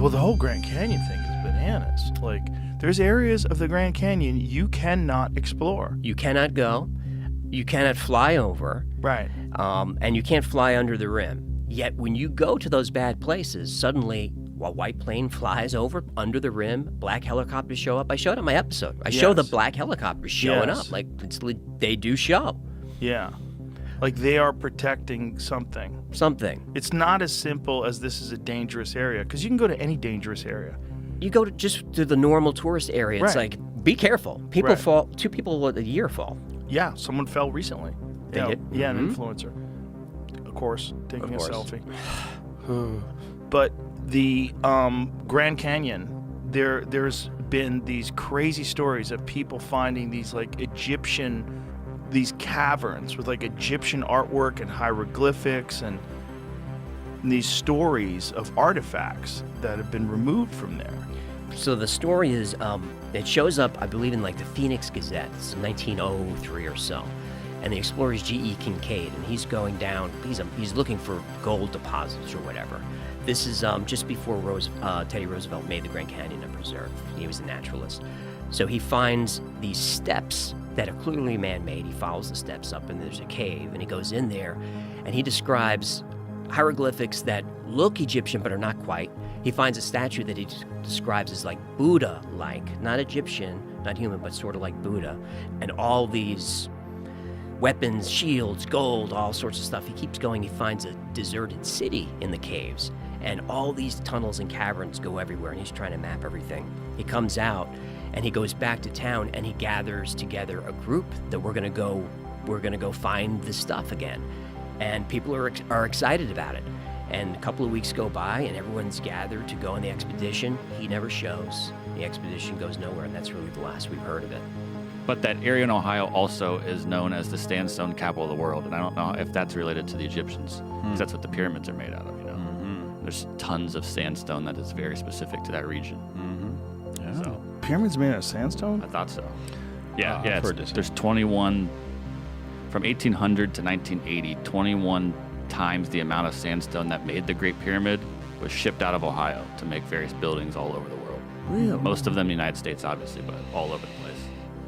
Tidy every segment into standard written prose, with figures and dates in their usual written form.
Well, the whole Grand Canyon thing is bananas. Like, there's areas of the Grand Canyon you cannot explore. You cannot go. You cannot fly over. Right. And you can't fly under the rim. Yet when you go to those bad places, suddenly a white plane flies over under the rim, black helicopters show up. I showed it in my episode. I show the black helicopters showing up. Like, they do show. Yeah. Like, they are protecting something. It's not as simple as this is a dangerous area, because you can go to any dangerous area. You go just to the normal tourist area. It's like, be careful. People fall. 2 people a year fall. Yeah, someone fell recently. They did? Yeah, an influencer. Of course, taking a selfie. But the Grand Canyon, there's been these crazy stories of people finding these like these caverns with like Egyptian artwork and hieroglyphics and these stories of artifacts that have been removed from there. So the story is, it shows up, I believe, in like the Phoenix Gazette. It's 1903 or so. And the explorer is G.E. Kincaid, and he's going down, he's looking for gold deposits or whatever. This is just before Teddy Roosevelt made the Grand Canyon a preserve. He was a naturalist. So he finds these steps that are clearly man-made. He follows the steps up, and there's a cave, and he goes in there, and he describes hieroglyphics that look Egyptian but are not quite. He finds a statue that he describes as like Buddha-like, not Egyptian, not human, but sort of like Buddha, and all these weapons, shields, gold, all sorts of stuff. He keeps going. He finds a deserted city in the caves, and all these tunnels and caverns go everywhere, and he's trying to map everything. He comes out, and he goes back to town, and he gathers together a group that we're gonna go find this stuff again. And people are excited about it. And a couple of weeks go by, and everyone's gathered to go on the expedition. He never shows. The expedition goes nowhere, and that's really the last we've heard of it. But that area in Ohio also is known as the sandstone capital of the world, and I don't know if that's related to the Egyptians, because that's what the pyramids are made out of, you know? Mm-hmm. There's tons of sandstone that is very specific to that region. Mm-hmm. Yeah. So, pyramids made out of sandstone? I thought so. Yeah, there's 21, from 1800 to 1980, 21 times the amount of sandstone that made the Great Pyramid was shipped out of Ohio to make various buildings all over the world. Really? Most of them in the United States, obviously, but all over the place.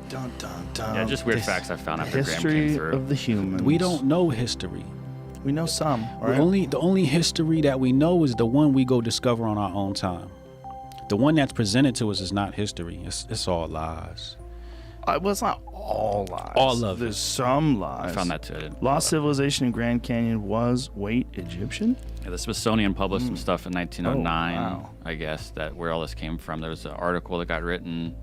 Dun, dun, dun. Yeah, just weird facts I found after Graham came History through. of the humans. We don't know history. We know some, right? The only history that we know is the one we go discover on our own time. The one that's presented to us is not history. It's all lies. Well, it's not all lies. All of it. There's some lies. I found that too. Lost civilization in Grand Canyon was, Egyptian? Yeah, the Smithsonian published some stuff in 1909, wow. I guess, that where all this came from. There was an article that got written,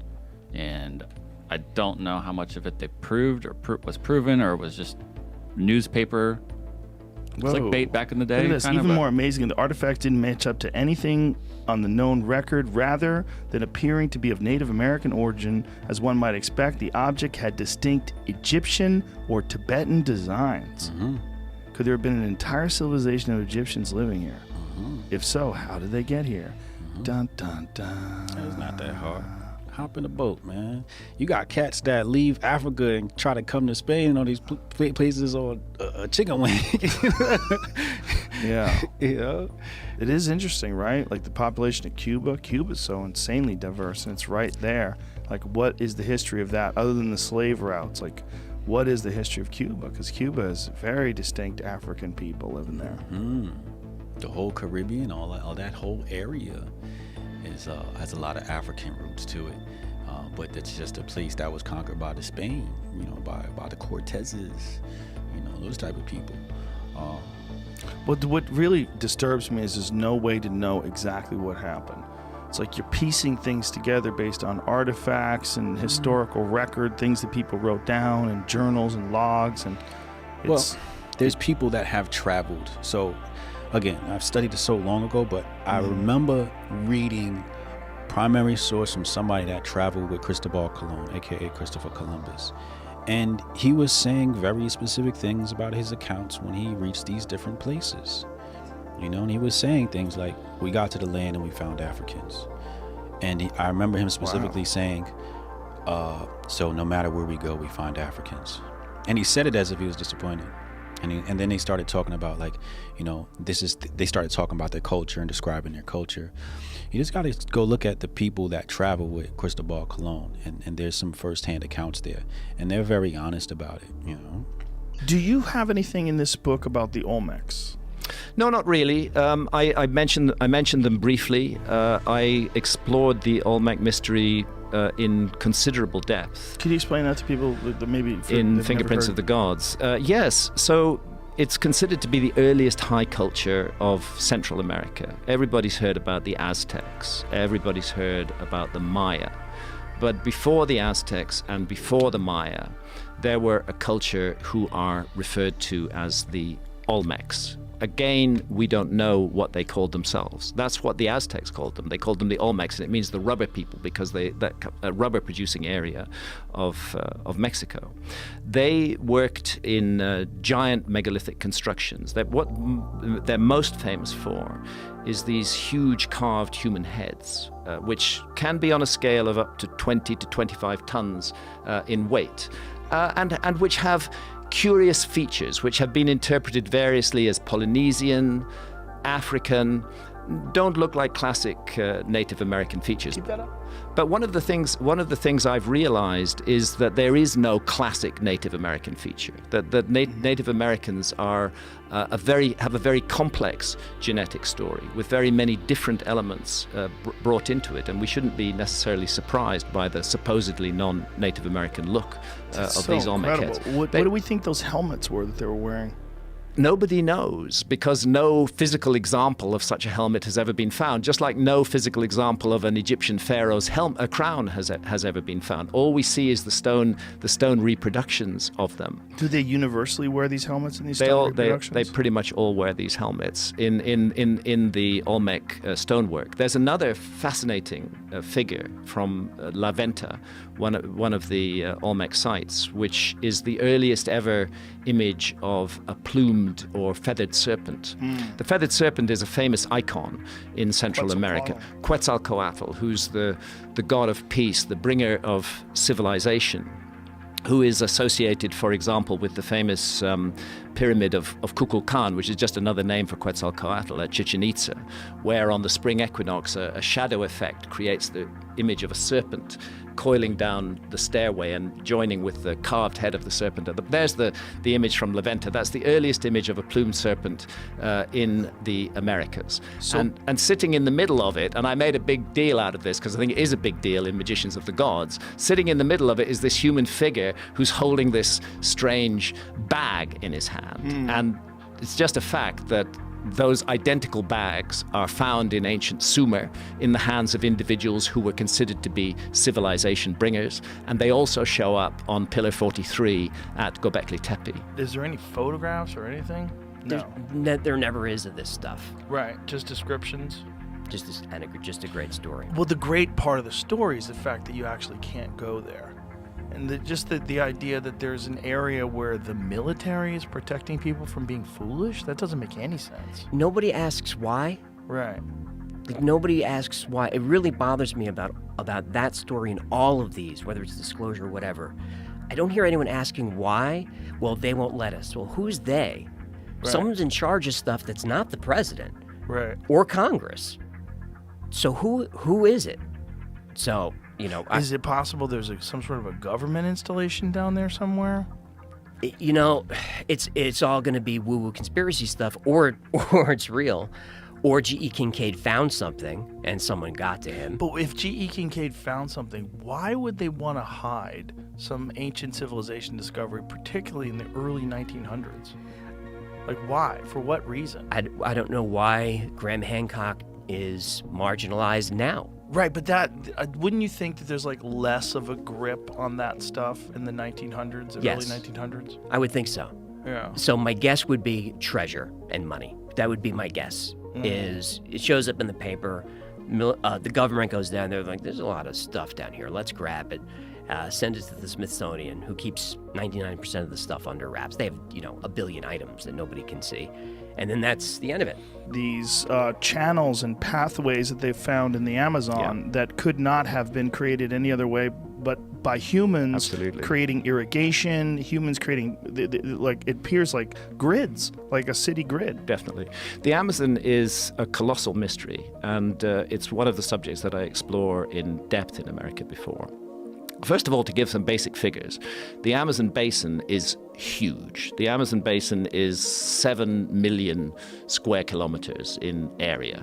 and I don't know how much of it they proved or was proven or was just newspaper. It was like bait back in the day. Look at this. Even more amazing, the artifacts didn't match up to anything on the known record. Rather than appearing to be of Native American origin, as one might expect, the object had distinct Egyptian or Tibetan designs. Mm-hmm. Could there have been an entire civilization of Egyptians living here? Mm-hmm. If so, how did they get here? Mm-hmm. Dun, dun, dun. It's not that hard. Hop in the boat, man. You got cats that leave Africa and try to come to Spain on these places on a chicken wing. Yeah. You know? It is interesting, right? Like the population of Cuba. Cuba's so insanely diverse, and it's right there. Like, what is the history of that other than the slave routes? Like, what is the history of Cuba? Because Cuba is very distinct African people living there. Mm. The whole Caribbean, all that whole area has a lot of African roots to it, but it's just a place that was conquered by the Spain, you know, by the Cortezes, you know, those type of people. What really disturbs me is there's no way to know exactly what happened. It's like you're piecing things together based on artifacts and historical record, things that people wrote down, and journals and logs, and there's people that have traveled. So again, I've studied this so long ago, but I remember reading primary source from somebody that traveled with Cristobal Colon, aka Christopher Columbus. And he was saying very specific things about his accounts when he reached these different places. You know, and he was saying things like, we got to the land and we found Africans. And I remember him specifically saying, so no matter where we go, we find Africans. And he said it as if he was disappointed. And then they started talking about, like, you know, they started talking about their culture and describing their culture. You just got to go look at the people that travel with Cristobal Colon, and there's some firsthand accounts there, and they're very honest about it, you know. Do you have anything in this book about the Olmecs? No, not really. I mentioned them briefly. I explored the Olmec mystery in considerable depth. Could you explain that to people that maybe in Fingerprints of the Gods? Yes. So it's considered to be the earliest high culture of Central America. Everybody's heard about the Aztecs. Everybody's heard about the Maya. But before the Aztecs and before the Maya, there were a culture who are referred to as the Olmecs. Again, we don't know what they called themselves. That's what the Aztecs called them. They called them the Olmecs, and it means the rubber people because that rubber producing area of Mexico. They worked in giant megalithic constructions. What they're most famous for is these huge carved human heads, which can be on a scale of up to 20 to 25 tons in weight, and which have curious features which have been interpreted variously as Polynesian, African, don't look like classic Native American features. Keep that up. But one of the things I've realized is that there is no classic Native American feature. That Native Americans are have a very complex genetic story with very many different elements brought into it, and we shouldn't be necessarily surprised by the supposedly non-Native American look of these Olmec heads. What do we think those helmets were that they were wearing? Nobody knows, because no physical example of such a helmet has ever been found, just like no physical example of an Egyptian pharaoh's crown has ever been found. All we see is the stone reproductions of them. Do they universally wear these helmets in these stone reproductions? They pretty much all wear these helmets in the Olmec stonework. There's another fascinating figure from La Venta, one of the Olmec sites, which is the earliest ever image of a plumed or feathered serpent. The feathered serpent is a famous icon in Central America. Quetzalcoatl, who's the god of peace, the bringer of civilization, who is associated, for example, with the famous pyramid of Kukulkan, which is just another name for Quetzalcoatl at Chichen Itza, where on the spring equinox a shadow effect creates the image of a serpent coiling down the stairway and joining with the carved head of the serpent. There's the image from La Venta. That's the earliest image of a plumed serpent in the Americas. And sitting in the middle of it, and I made a big deal out of this because I think it is a big deal in Magicians of the Gods, sitting in the middle of it is this human figure who's holding this strange bag in his hand. And it's just a fact that those identical bags are found in ancient Sumer in the hands of individuals who were considered to be civilization bringers, and they also show up on Pillar 43 at Göbekli Tepe. Is there any photographs or anything? No. There never is of this stuff. Right, just descriptions. Just a great story. Well, the great part of the story is the fact that you actually can't go there. And the idea that there's an area where the military is protecting people from being foolish, that doesn't make any sense. Nobody asks why. Right. Like, nobody asks why. It really bothers me about that story and all of these, whether it's disclosure or whatever. I don't hear anyone asking why. Well, they won't let us. Well, who's they? Right. Someone's in charge of stuff that's not the president. Right. Or Congress. So who is it? So, you know, is it possible there's some sort of a government installation down there somewhere? You know, it's all going to be woo-woo conspiracy stuff, or it's real, or G.E. Kincaid found something and someone got to him. But if G.E. Kincaid found something, why would they want to hide some ancient civilization discovery, particularly in the early 1900s? Like, why? For what reason? I don't know why Graham Hancock is marginalized now. Right, but that wouldn't you think that there's like less of a grip on that stuff in the 1900s, Yes. early 1900s? I would think so. Yeah. So my guess would be treasure and money. That would be my guess. Is it shows up in the paper, the government goes down there, like, there's a lot of stuff down here, let's grab it, send it to the Smithsonian, who keeps 99% of the stuff under wraps. They have, a billion items that nobody can see. And then that's the end of it. These channels and pathways that they've found in the Amazon that could not have been created any other way but by humans Absolutely. creating irrigation, humans creating like it appears like grids, like a city grid. Definitely. The Amazon is a colossal mystery, and it's one of the subjects that I explore in depth in America before. First of all, to give some basic figures, the Amazon basin is huge. The Amazon basin is 7 million square kilometers in area.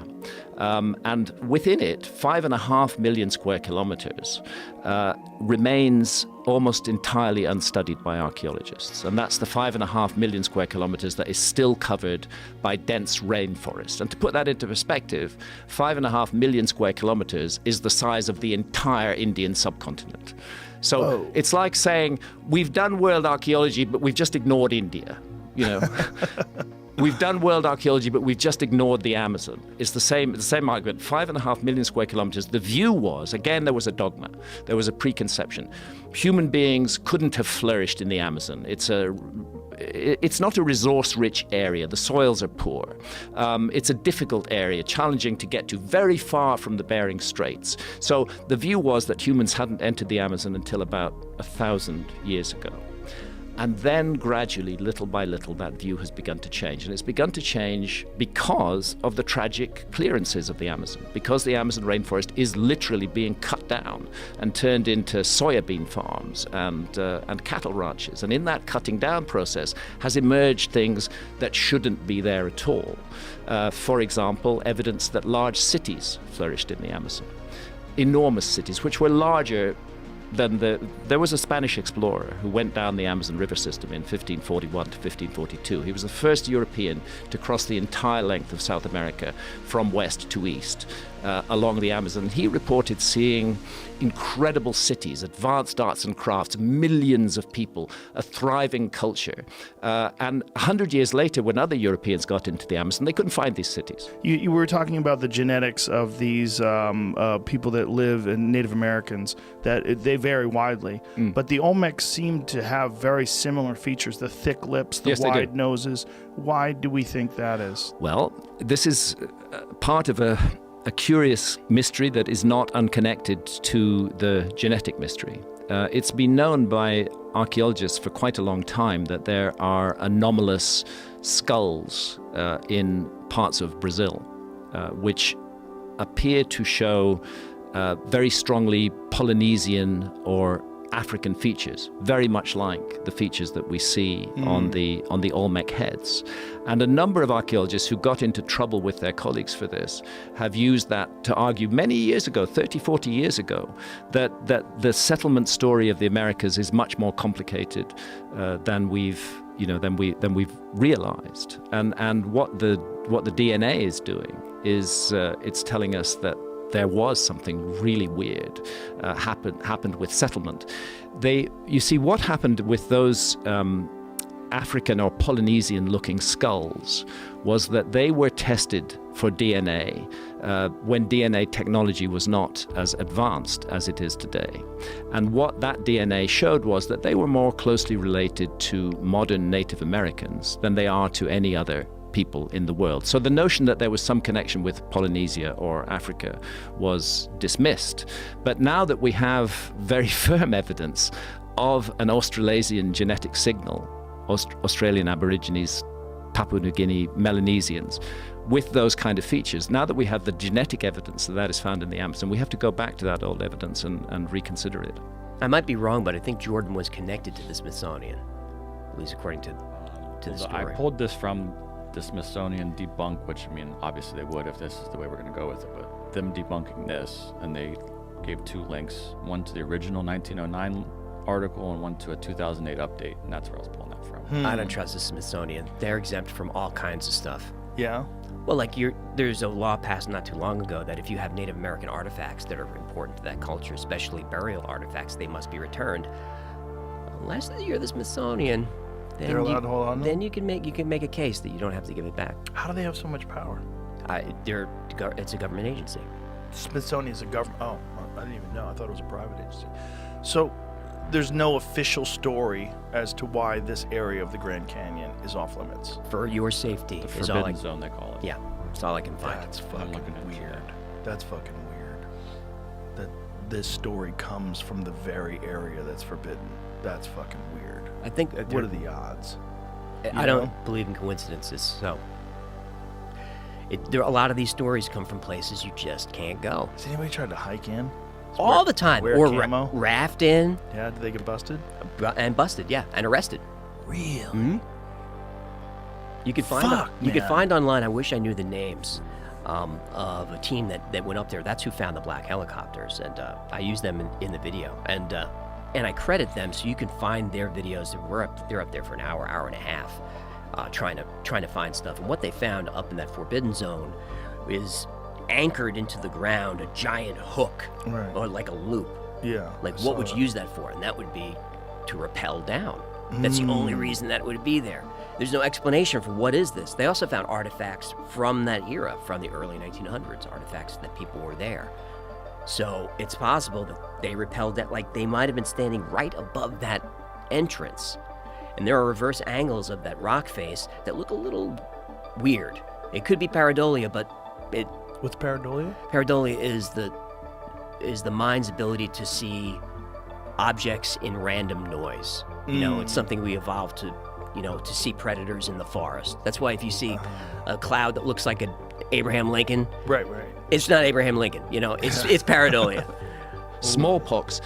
And within it, 5.5 million square kilometers remains almost entirely unstudied by archaeologists. And that's the 5.5 million square kilometers that is still covered by dense rainforest. And to put that into perspective, 5.5 million square kilometers is the size of the entire Indian subcontinent. So it's like saying, we've done world archaeology, but we've just ignored India, you know. We've done world archaeology, but we've just ignored the Amazon. It's the same argument. 5.5 million square kilometers. The view was, again, there was a dogma. There was a preconception. Human beings couldn't have flourished in the Amazon. It's not a resource-rich area. The soils are poor. It's a difficult area, challenging to get to, very far from the Bering Straits. So the view was that humans hadn't entered the Amazon until about 1,000 years ago. And then gradually, little by little, that view has begun to change. And it's begun to change because of the tragic clearances of the Amazon, because the Amazon rainforest is literally being cut down and turned into soybean farms and cattle ranches. And in that cutting down process has emerged things that shouldn't be there at all. For example, evidence that large cities flourished in the Amazon. Enormous cities, which were larger than there was a Spanish explorer who went down the Amazon River system in 1541 to 1542. He was the first European to cross the entire length of South America from west to east along the Amazon. He reported seeing incredible cities, advanced arts and crafts, millions of people, a thriving culture. And 100 years later, when other Europeans got into the Amazon, they couldn't find these cities. You were talking about the genetics of these people that live in Native Americans, that they vary widely. But the Olmecs seem to have very similar features, the thick lips, the wide noses. Why do we think that is? Well, this is part of a curious mystery that is not unconnected to the genetic mystery. It's been known by archaeologists for quite a long time that there are anomalous skulls in parts of Brazil, which appear to show very strongly Polynesian or African features, very much like the features that we see on the Olmec heads. And a number of archaeologists who got into trouble with their colleagues for this have used that to argue many years ago, 30, 40 years ago, that the settlement story of the Americas is much more complicated than we've realized. And what the DNA is doing is it's telling us that there was something really weird happened with settlement. You see, what happened with those African or Polynesian-looking skulls was that they were tested for DNA when DNA technology was not as advanced as it is today. And what that DNA showed was that they were more closely related to modern Native Americans than they are to any other people in the world. So the notion that there was some connection with Polynesia or Africa was dismissed. But now that we have very firm evidence of an Australasian genetic signal, Australian Aborigines, Papua New Guinea, Melanesians, with those kind of features, now that we have the genetic evidence that is found in the Amazon, we have to go back to that old evidence and reconsider it. I might be wrong, but I think Jordan was connected to the Smithsonian, at least according to the story. I pulled this from the Smithsonian debunk, which, I mean, obviously they would if this is the way we're going to go with it, but them debunking this, and they gave two links, one to the original 1909 article and one to a 2008 update, and that's where I was pulling that from. I don't trust the Smithsonian. They're exempt from all kinds of stuff. Yeah. Well, like there's a law passed not too long ago that if you have Native American artifacts that are important to that culture, especially burial artifacts, they must be returned. Unless you're the Smithsonian, then they're allowed to hold on to then you can make a case that you don't have to give it back. How do they have so much power? It's a government agency. Smithsonian is a government. Oh, I didn't even know. I thought it was a private agency. So there's no official story as to why this area of the Grand Canyon is off limits. For your safety, The is all forbidden zone, they call it. Yeah, that's all I can find. That's fucking looking at weird. That's fucking weird. this story comes from the very area that's forbidden. That's fucking weird. I think. What are the odds? I don't believe in coincidences, so. A lot of these stories come from places you just can't go. Has anybody tried to hike in? All the time. Wear Or camo? raft in. Yeah, did they get busted? And busted, yeah, and arrested. Real? Hmm? You could find find online. I wish I knew the names of a team that went up there. That's who found the black helicopters, and I used them in the video. And I credit them, so you can find their videos. They're up there for an hour and a half, trying to find stuff. And what they found up in that forbidden zone is anchored into the ground a giant hook, Right. or like a loop. Yeah. Like, what would you use that for? And that would be to rappel down. That's the only reason that would be there. There's no explanation for what is this. They also found artifacts from that era, from the early 1900s, artifacts that people were there. So it's possible that they rappelled that, like they might have been standing right above that entrance. And there are reverse angles of that rock face that look a little weird. It could be pareidolia, but What's pareidolia? pareidolia is the mind's ability to see objects in random noise. You know, it's something we evolved to, to see predators in the forest. That's why if you see a cloud that looks like an Abraham Lincoln, Right. it's not Abraham Lincoln. It's pareidolia. Smallpox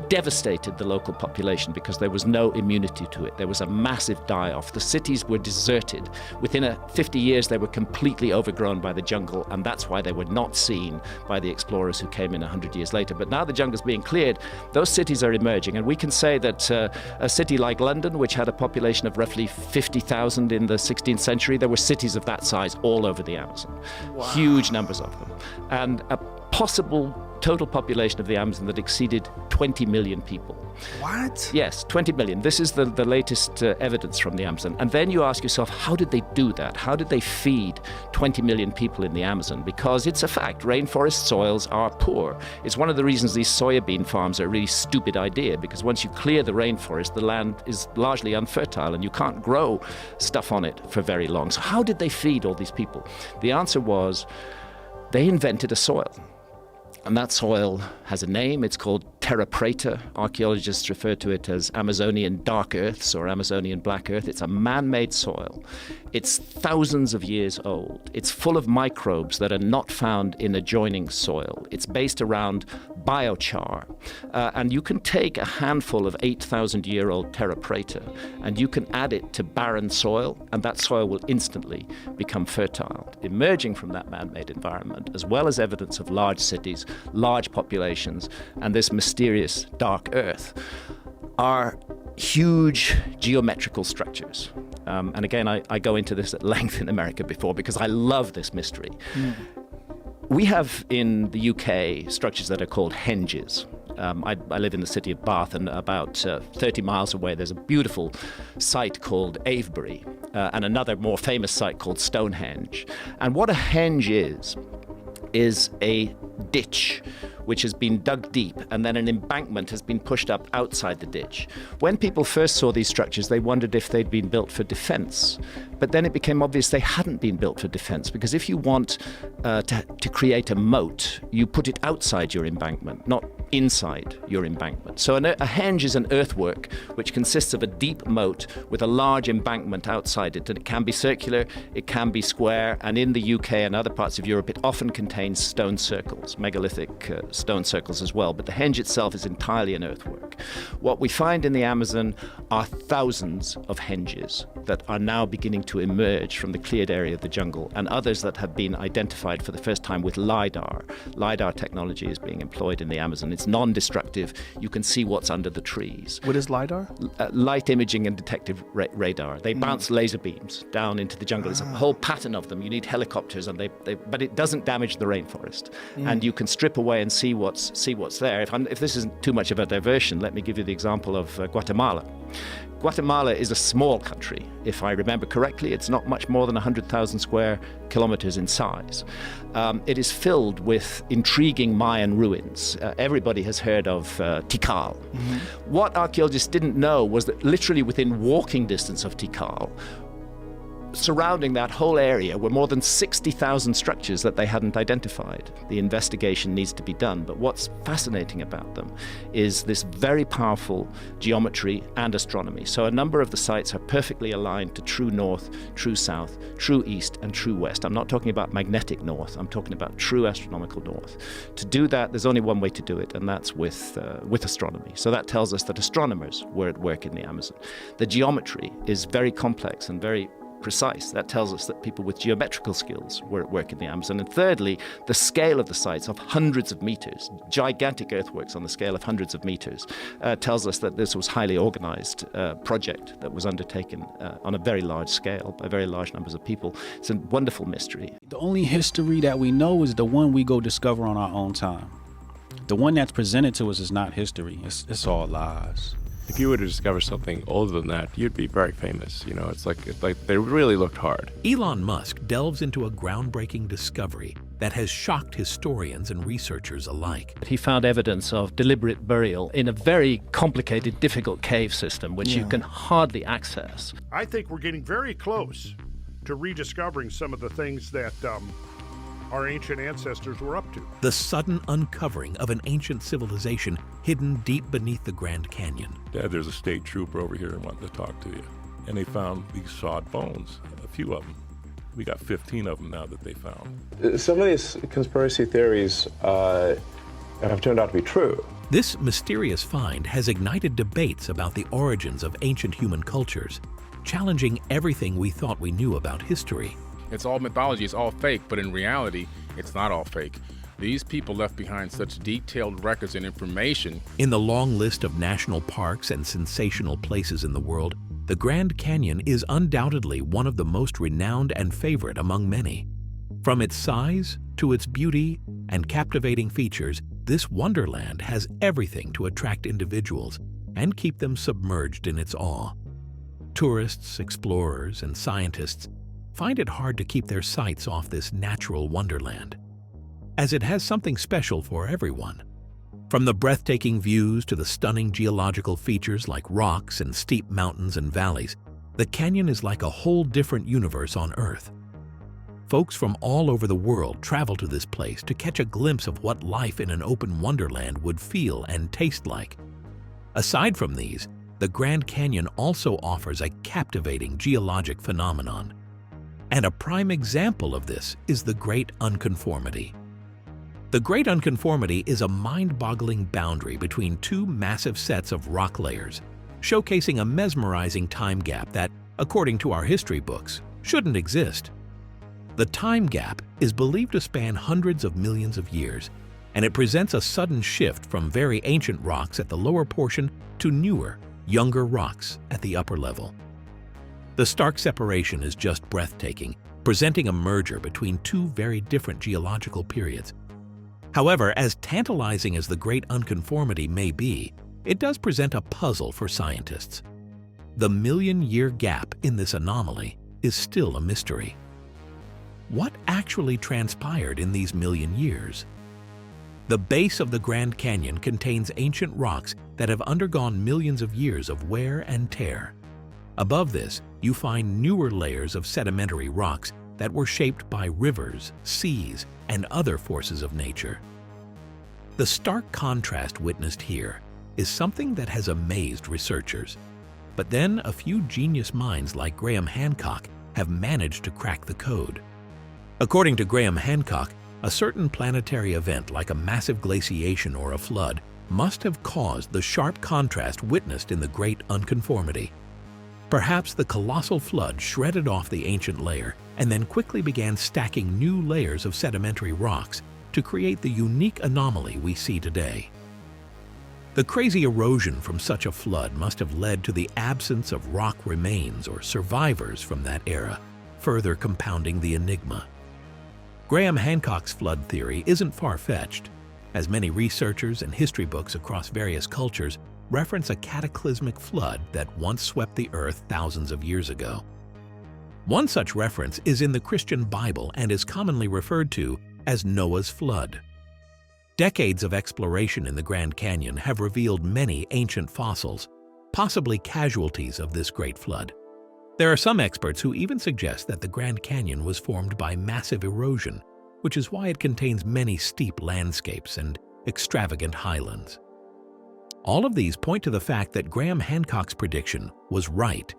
devastated the local population because there was no immunity to it. There was a massive die-off. The cities were deserted. Within 50 years, they were completely overgrown by the jungle, and that's why they were not seen by the explorers who came in 100 years later. But now the jungle's being cleared, those cities are emerging, and we can say that a city like London, which had a population of roughly 50,000 in the 16th century, there were cities of that size all over the Amazon. Wow. Huge numbers of them. And a possible total population of the Amazon that exceeded 20 million people. What? Yes, 20 million. This is the latest evidence from the Amazon. And then you ask yourself, how did they do that? How did they feed 20 million people in the Amazon? Because it's a fact, rainforest soils are poor. It's one of the reasons these soya bean farms are a really stupid idea, because once you clear the rainforest, the land is largely unfertile and you can't grow stuff on it for very long. So how did they feed all these people? The answer was they invented a soil. And that soil has a name. It's called terra preta. Archaeologists refer to it as Amazonian dark earths or Amazonian black earth. It's a man-made soil. It's thousands of years old. It's full of microbes that are not found in adjoining soil. It's based around biochar. And you can take a handful of 8,000-year-old terra preta and you can add it to barren soil, and that soil will instantly become fertile. Emerging from that man-made environment, as well as evidence of large cities, large populations, and this mysterious dark earth, are huge geometrical structures. And again, I go into this at length in America before because I love this mystery. We have in the UK structures that are called henges. I live in the city of Bath, and about 30 miles away there's a beautiful site called Avebury, and another more famous site called Stonehenge. And what a henge is a ditch which has been dug deep, and then an embankment has been pushed up outside the ditch. When people first saw these structures, they wondered if they'd been built for defense. But then it became obvious they hadn't been built for defense, because if you want to create a moat, you put it outside your embankment, not inside your embankment. So a henge is an earthwork which consists of a deep moat with a large embankment outside it, and it can be circular, it can be square, and in the UK and other parts of Europe it often contains stone circles, megalithic stone circles as well, but the henge itself is entirely an earthwork. What we find in the Amazon are thousands of henges that are now beginning to emerge from the cleared area of the jungle, and others that have been identified for the first time with LiDAR. LiDAR technology is being employed in the Amazon. It's non-destructive. You can see what's under the trees. What is LiDAR? Light imaging and detective radar. They bounce laser beams down into the jungle. There's a whole pattern of them. You need helicopters, and but it doesn't damage the rainforest. And you can strip away and see what's there. If this isn't too much of a diversion, let me give you the example of Guatemala. Guatemala is a small country. If I remember correctly, it's not much more than 100,000 square kilometers in size. It is filled with intriguing Mayan ruins. Everybody has heard of Tikal. What archaeologists didn't know was that literally within walking distance of Tikal surrounding that whole area were more than 60,000 structures that they hadn't identified. The investigation needs to be done, but what's fascinating about them is this very powerful geometry and astronomy. So a number of the sites are perfectly aligned to true north, true south, true east, and true west. I'm not talking about magnetic north, I'm talking about true astronomical north. To do that, there's only one way to do it, and that's with astronomy. So that tells us that astronomers were at work in the Amazon. The geometry is very complex and very precise. That tells us that people with geometrical skills were at work in the Amazon. And thirdly, the scale of the sites of hundreds of meters, gigantic earthworks on the scale of hundreds of meters, tells us that this was highly organized project that was undertaken on a very large scale by very large numbers of people. It's a wonderful mystery. The only history that we know is the one we go discover on our own time. The one that's presented to us is not history. It's all lies. If you were to discover something older than that, you'd be very famous. You know, it's like they really looked hard. Elon Musk delves into a groundbreaking discovery that has shocked historians and researchers alike. He found evidence of deliberate burial in a very complicated, difficult cave system, which you can hardly access. I think we're getting very close to rediscovering some of the things that our ancient ancestors were up to. The sudden uncovering of an ancient civilization hidden deep beneath the Grand Canyon. Dad, there's a state trooper over here and wanted to talk to you. And they found these sawed bones, a few of them. We got 15 of them now that they found. Some of these conspiracy theories have turned out to be true. This mysterious find has ignited debates about the origins of ancient human cultures, challenging everything we thought we knew about history. It's all mythology, it's all fake, but in reality, it's not all fake. These people left behind such detailed records and information. In the long list of national parks and sensational places in the world, the Grand Canyon is undoubtedly one of the most renowned and favorite among many. From its size to its beauty and captivating features, this wonderland has everything to attract individuals and keep them submerged in its awe. Tourists, explorers, and scientists find it hard to keep their sights off this natural wonderland, as it has something special for everyone. From the breathtaking views to the stunning geological features like rocks and steep mountains and valleys, the canyon is like a whole different universe on Earth. Folks from all over the world travel to this place to catch a glimpse of what life in an open wonderland would feel and taste like. Aside from these, the Grand Canyon also offers a captivating geologic phenomenon. And a prime example of this is the Great Unconformity. The Great Unconformity is a mind-boggling boundary between two massive sets of rock layers, showcasing a mesmerizing time gap that, according to our history books, shouldn't exist. The time gap is believed to span hundreds of millions of years, and it presents a sudden shift from very ancient rocks at the lower portion to newer, younger rocks at the upper level. The stark separation is just breathtaking, presenting a merger between two very different geological periods. However, as tantalizing as the Great Unconformity may be, it does present a puzzle for scientists. The million-year gap in this anomaly is still a mystery. What actually transpired in these million years? The base of the Grand Canyon contains ancient rocks that have undergone millions of years of wear and tear. Above this, you find newer layers of sedimentary rocks that were shaped by rivers, seas, and other forces of nature. The stark contrast witnessed here is something that has amazed researchers. But then a few genius minds like Graham Hancock have managed to crack the code. According to Graham Hancock, a certain planetary event like a massive glaciation or a flood must have caused the sharp contrast witnessed in the Great Unconformity. Perhaps the colossal flood shredded off the ancient layer and then quickly began stacking new layers of sedimentary rocks to create the unique anomaly we see today. The crazy erosion from such a flood must have led to the absence of rock remains or survivors from that era, further compounding the enigma. Graham Hancock's flood theory isn't far-fetched, as many researchers and history books across various cultures reference a cataclysmic flood that once swept the earth thousands of years ago. One such reference is in the Christian Bible and is commonly referred to as Noah's flood. Decades of exploration in the Grand Canyon have revealed many ancient fossils, possibly casualties of this great flood. There are some experts who even suggest that the Grand Canyon was formed by massive erosion, which is why it contains many steep landscapes and extravagant highlands. All of these point to the fact that Graham Hancock's prediction was right.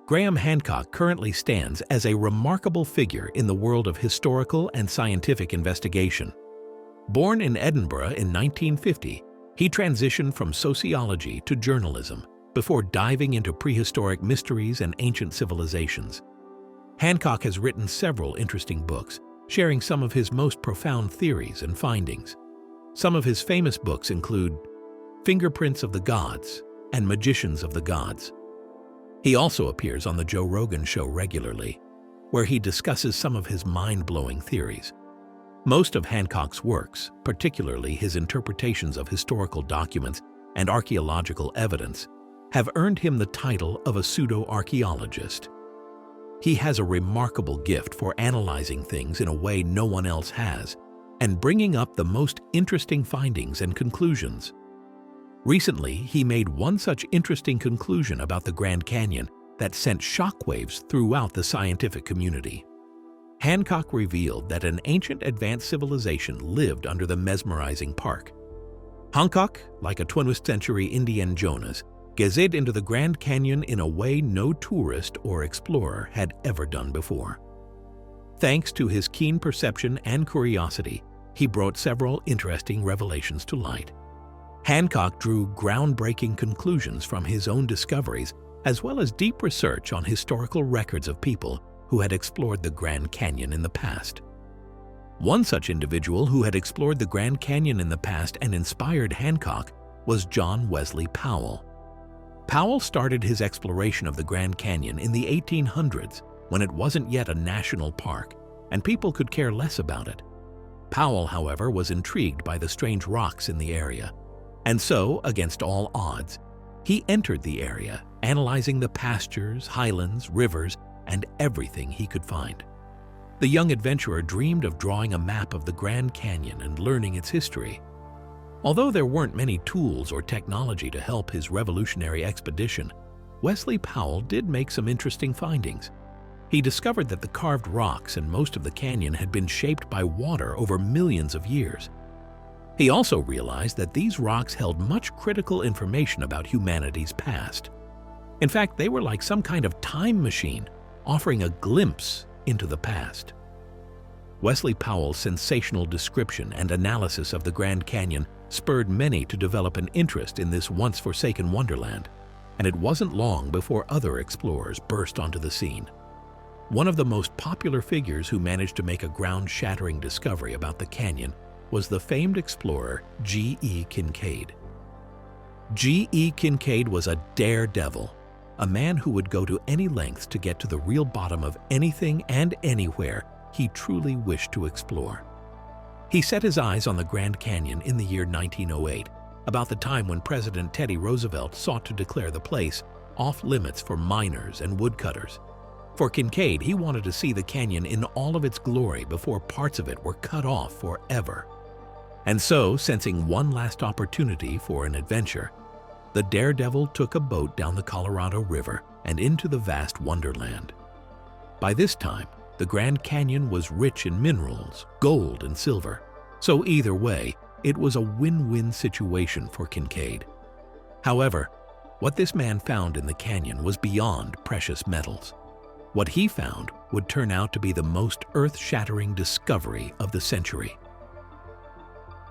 Graham Hancock currently stands as a remarkable figure in the world of historical and scientific investigation. Born in Edinburgh in 1950, he transitioned from sociology to journalism before diving into prehistoric mysteries and ancient civilizations. Hancock has written several interesting books, sharing some of his most profound theories and findings. Some of his famous books include Fingerprints of the Gods and Magicians of the Gods. He also appears on the Joe Rogan Show regularly, where he discusses some of his mind-blowing theories. Most of Hancock's works, particularly his interpretations of historical documents and archaeological evidence, have earned him the title of a pseudo-archaeologist. He has a remarkable gift for analyzing things in a way no one else has, and bringing up the most interesting findings and conclusions. Recently, he made one such interesting conclusion about the Grand Canyon that sent shockwaves throughout the scientific community. Hancock revealed that an ancient advanced civilization lived under the mesmerizing park. Hancock, like a 20th century Indiana Jones, gazed into the Grand Canyon in a way no tourist or explorer had ever done before. Thanks to his keen perception and curiosity, he brought several interesting revelations to light. Hancock drew groundbreaking conclusions from his own discoveries, as well as deep research on historical records of people who had explored the Grand Canyon in the past. One such individual who had explored the Grand Canyon in the past and inspired Hancock was John Wesley Powell. Powell started his exploration of the Grand Canyon in the 1800s, when it wasn't yet a national park, and people could care less about it. Powell, however, was intrigued by the strange rocks in the area, and so, against all odds, he entered the area, analyzing the pastures, highlands, rivers, and everything he could find. The young adventurer dreamed of drawing a map of the Grand Canyon and learning its history. Although there weren't many tools or technology to help his revolutionary expedition, Wesley Powell did make some interesting findings. He discovered that the carved rocks in most of the canyon had been shaped by water over millions of years. He also realized that these rocks held much critical information about humanity's past. In fact, they were like some kind of time machine, offering a glimpse into the past. Wesley Powell's sensational description and analysis of the Grand Canyon spurred many to develop an interest in this once-forsaken wonderland, and it wasn't long before other explorers burst onto the scene. One of the most popular figures who managed to make a ground-shattering discovery about the canyon was the famed explorer G.E. Kincaid. G.E. Kincaid was a daredevil, a man who would go to any lengths to get to the real bottom of anything and anywhere he truly wished to explore. He set his eyes on the Grand Canyon in the year 1908, about the time when President Teddy Roosevelt sought to declare the place off-limits for miners and woodcutters. For Kincaid, he wanted to see the canyon in all of its glory before parts of it were cut off forever. And so, sensing one last opportunity for an adventure, the daredevil took a boat down the Colorado River and into the vast wonderland. By this time, the Grand Canyon was rich in minerals, gold and silver, so either way, it was a win-win situation for Kincaid. However, what this man found in the canyon was beyond precious metals. What he found would turn out to be the most earth-shattering discovery of the century.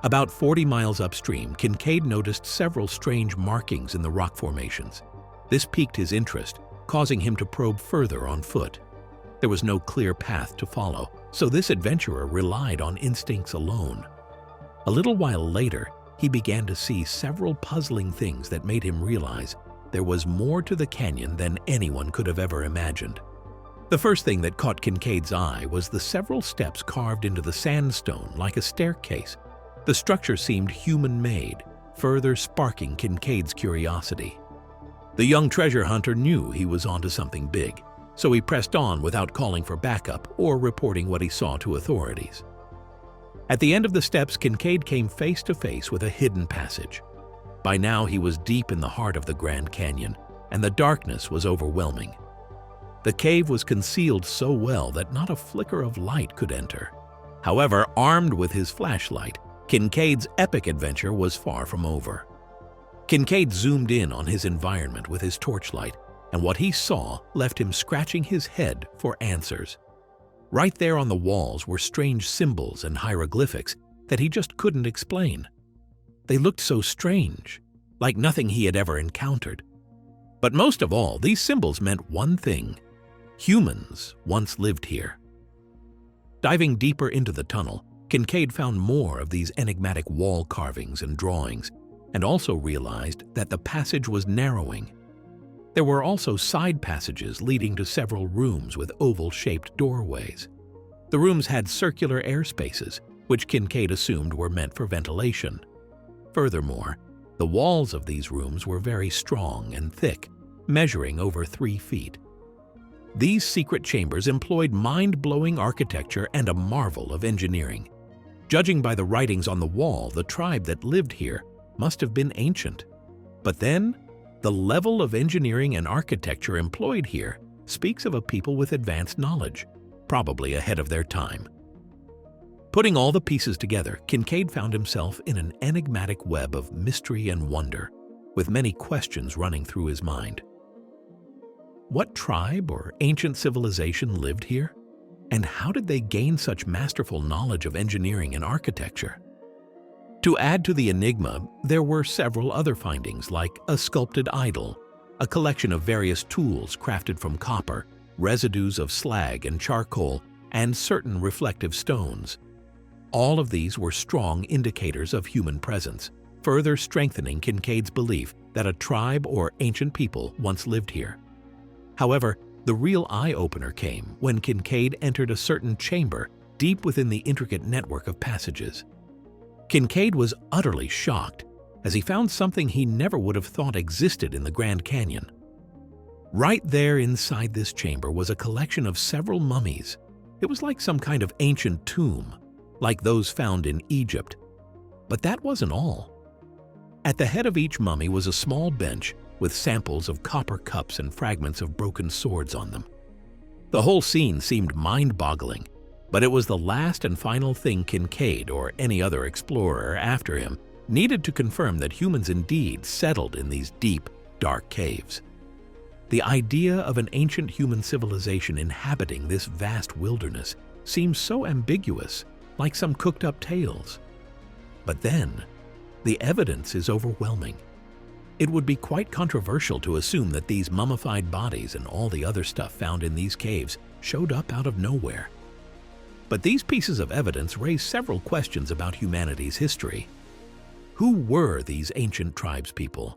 About 40 miles upstream, Kincaid noticed several strange markings in the rock formations. This piqued his interest, causing him to probe further on foot. There was no clear path to follow, so this adventurer relied on instincts alone. A little while later, he began to see several puzzling things that made him realize there was more to the canyon than anyone could have ever imagined. The first thing that caught Kincaid's eye was the several steps carved into the sandstone like a staircase. The structure seemed human-made, further sparking Kincaid's curiosity. The young treasure hunter knew he was onto something big, so he pressed on without calling for backup or reporting what he saw to authorities. At the end of the steps, Kincaid came face to face with a hidden passage. By now, he was deep in the heart of the Grand Canyon, and the darkness was overwhelming. The cave was concealed so well that not a flicker of light could enter. However, armed with his flashlight, Kincaid's epic adventure was far from over. Kincaid zoomed in on his environment with his torchlight, and what he saw left him scratching his head for answers. Right there on the walls were strange symbols and hieroglyphics that he just couldn't explain. They looked so strange, like nothing he had ever encountered. But most of all, these symbols meant one thing: humans once lived here. Diving deeper into the tunnel, Kincaid found more of these enigmatic wall carvings and drawings, and also realized that the passage was narrowing. There were also side passages leading to several rooms with oval-shaped doorways. The rooms had circular air spaces, which Kincaid assumed were meant for ventilation. Furthermore, the walls of these rooms were very strong and thick, measuring over 3 feet. These secret chambers employed mind-blowing architecture and a marvel of engineering. Judging by the writings on the wall, the tribe that lived here must have been ancient. But then, the level of engineering and architecture employed here speaks of a people with advanced knowledge, probably ahead of their time. Putting all the pieces together, Kincaid found himself in an enigmatic web of mystery and wonder, with many questions running through his mind. What tribe or ancient civilization lived here? And how did they gain such masterful knowledge of engineering and architecture? To add to the enigma, there were several other findings, like a sculpted idol, a collection of various tools crafted from copper, residues of slag and charcoal, and certain reflective stones. All of these were strong indicators of human presence, further strengthening Kincaid's belief that a tribe or ancient people once lived here. However, the real eye-opener came when Kincaid entered a certain chamber deep within the intricate network of passages. Kincaid was utterly shocked as he found something he never would have thought existed in the Grand Canyon. Right there inside this chamber was a collection of several mummies. It was like some kind of ancient tomb, like those found in Egypt. But that wasn't all. At the head of each mummy was a small bench with samples of copper cups and fragments of broken swords on them. The whole scene seemed mind-boggling, but it was the last and final thing Kincaid, or any other explorer after him, needed to confirm that humans indeed settled in these deep, dark caves. The idea of an ancient human civilization inhabiting this vast wilderness seems so ambiguous, like some cooked-up tales. But then, the evidence is overwhelming. It would be quite controversial to assume that these mummified bodies and all the other stuff found in these caves showed up out of nowhere. But these pieces of evidence raise several questions about humanity's history. Who were these ancient tribespeople?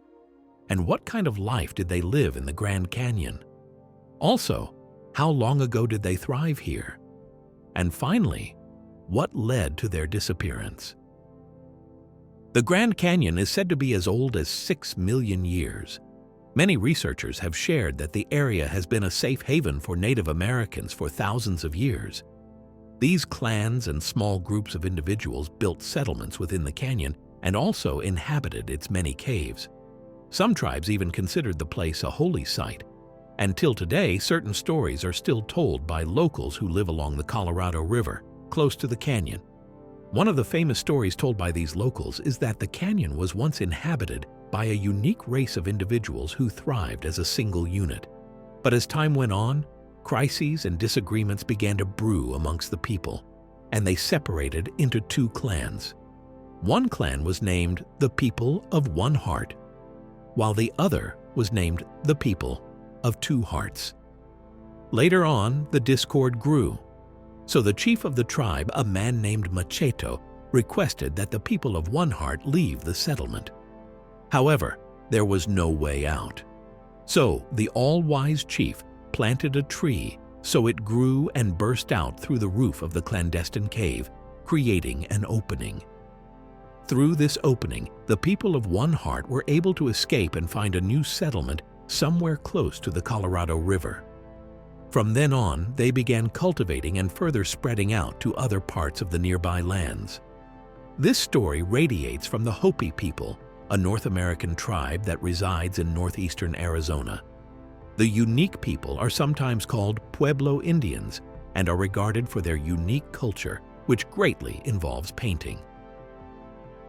And what kind of life did they live in the Grand Canyon? Also, how long ago did they thrive here? And finally, what led to their disappearance? The Grand Canyon is said to be as old as 6 million years. Many researchers have shared that the area has been a safe haven for Native Americans for thousands of years. These clans and small groups of individuals built settlements within the canyon and also inhabited its many caves. Some tribes even considered the place a holy site. Until today, certain stories are still told by locals who live along the Colorado River, close to the canyon. One of the famous stories told by these locals is that the canyon was once inhabited by a unique race of individuals who thrived as a single unit. But as time went on, crises and disagreements began to brew amongst the people, and they separated into 2 clans. One clan was named the People of One Heart, while the other was named the People of Two Hearts. Later on, the discord grew. So the chief of the tribe, a man named Macheto, requested that the people of One Heart leave the settlement. However, there was no way out. So the all-wise chief planted a tree so it grew and burst out through the roof of the clandestine cave, creating an opening. Through this opening, the people of One Heart were able to escape and find a new settlement somewhere close to the Colorado River. From then on, they began cultivating and further spreading out to other parts of the nearby lands. This story radiates from the Hopi people, a North American tribe that resides in northeastern Arizona. The unique people are sometimes called Pueblo Indians and are regarded for their unique culture, which greatly involves painting.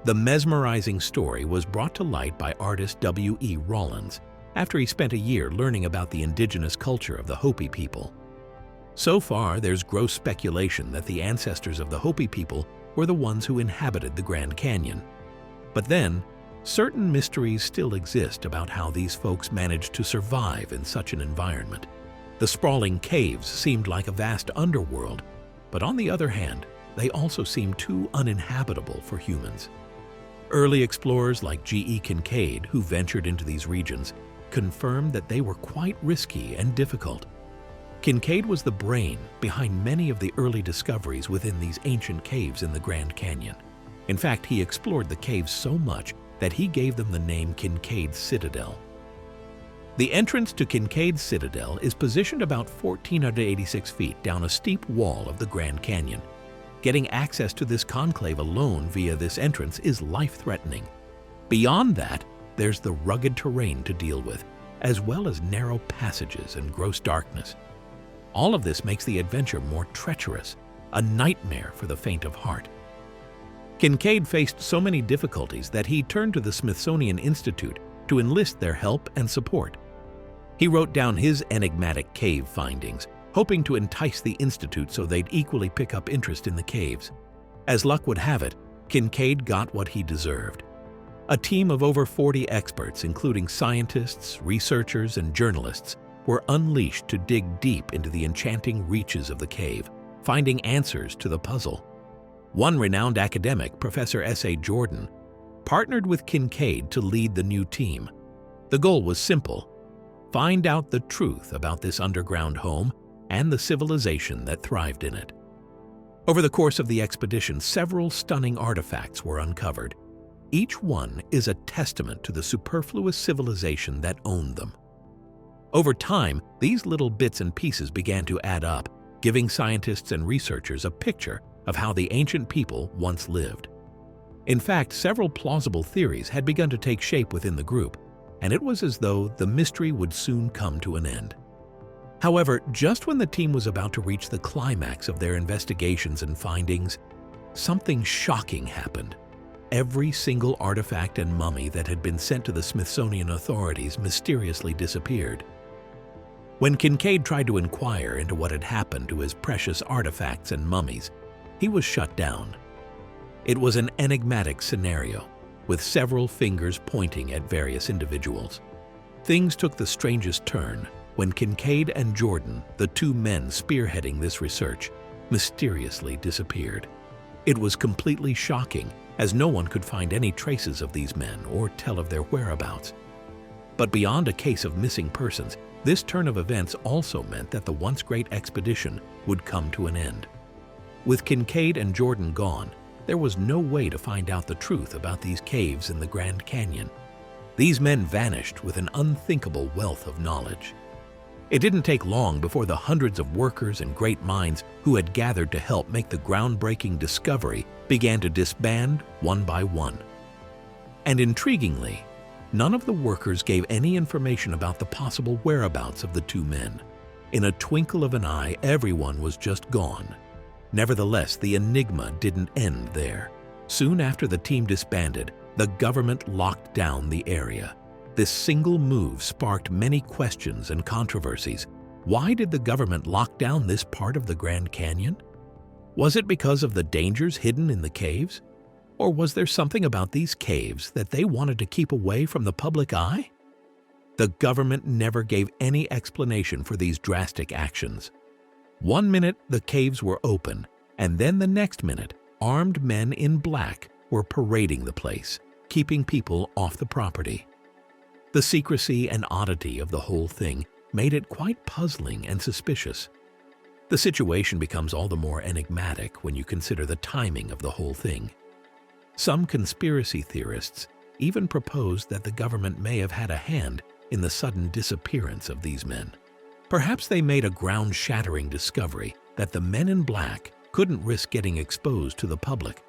The mesmerizing story was brought to light by artist W.E. Rollins after he spent a year learning about the indigenous culture of the Hopi people. So far, there's gross speculation that the ancestors of the Hopi people were the ones who inhabited the Grand Canyon. But then, certain mysteries still exist about how these folks managed to survive in such an environment. The sprawling caves seemed like a vast underworld, but on the other hand, they also seemed too uninhabitable for humans. Early explorers like G.E. Kincaid, who ventured into these regions, confirmed that they were quite risky and difficult. Kincaid was the brain behind many of the early discoveries within these ancient caves in the Grand Canyon. In fact, he explored the caves so much that he gave them the name Kincaid Citadel. The entrance to Kincaid Citadel is positioned about 1,486 feet down a steep wall of the Grand Canyon. Getting access to this conclave alone via this entrance is life-threatening. Beyond that, there's the rugged terrain to deal with, as well as narrow passages and gross darkness. All of this makes the adventure more treacherous, a nightmare for the faint of heart. Kincaid faced so many difficulties that he turned to the Smithsonian Institute to enlist their help and support. He wrote down his enigmatic cave findings, hoping to entice the Institute so they'd equally pick up interest in the caves. As luck would have it, Kincaid got what he deserved. A team of over 40 experts, including scientists, researchers, and journalists, were unleashed to dig deep into the enchanting reaches of the cave, finding answers to the puzzle. One renowned academic, Professor S.A. Jordan, partnered with Kincaid to lead the new team. The goal was simple: find out the truth about this underground home and the civilization that thrived in it. Over the course of the expedition, several stunning artifacts were uncovered. Each one is a testament to the superfluous civilization that owned them. Over time, these little bits and pieces began to add up, giving scientists and researchers a picture of how the ancient people once lived. In fact, several plausible theories had begun to take shape within the group, and it was as though the mystery would soon come to an end. However, just when the team was about to reach the climax of their investigations and findings, something shocking happened. Every single artifact and mummy that had been sent to the Smithsonian authorities mysteriously disappeared. When Kincaid tried to inquire into what had happened to his precious artifacts and mummies, he was shut down. It was an enigmatic scenario, with several fingers pointing at various individuals. Things took the strangest turn when Kincaid and Jordan, the two men spearheading this research, mysteriously disappeared. It was completely shocking, as no one could find any traces of these men or tell of their whereabouts. But beyond a case of missing persons, this turn of events also meant that the once great expedition would come to an end. With Kincaid and Jordan gone, there was no way to find out the truth about these caves in the Grand Canyon. These men vanished with an unthinkable wealth of knowledge. It didn't take long before the hundreds of workers and great minds who had gathered to help make the groundbreaking discovery began to disband one by one. And intriguingly, none of the workers gave any information about the possible whereabouts of the two men. In a twinkle of an eye, everyone was just gone. Nevertheless, the enigma didn't end there. Soon after the team disbanded, the government locked down the area. This single move sparked many questions and controversies. Why did the government lock down this part of the Grand Canyon? Was it because of the dangers hidden in the caves? Or was there something about these caves that they wanted to keep away from the public eye? The government never gave any explanation for these drastic actions. One minute, the caves were open, and then the next minute, armed men in black were parading the place, keeping people off the property. The secrecy and oddity of the whole thing made it quite puzzling and suspicious. The situation becomes all the more enigmatic when you consider the timing of the whole thing. Some conspiracy theorists even proposed that the government may have had a hand in the sudden disappearance of these men. Perhaps they made a ground-shattering discovery that the men in black couldn't risk getting exposed to the public.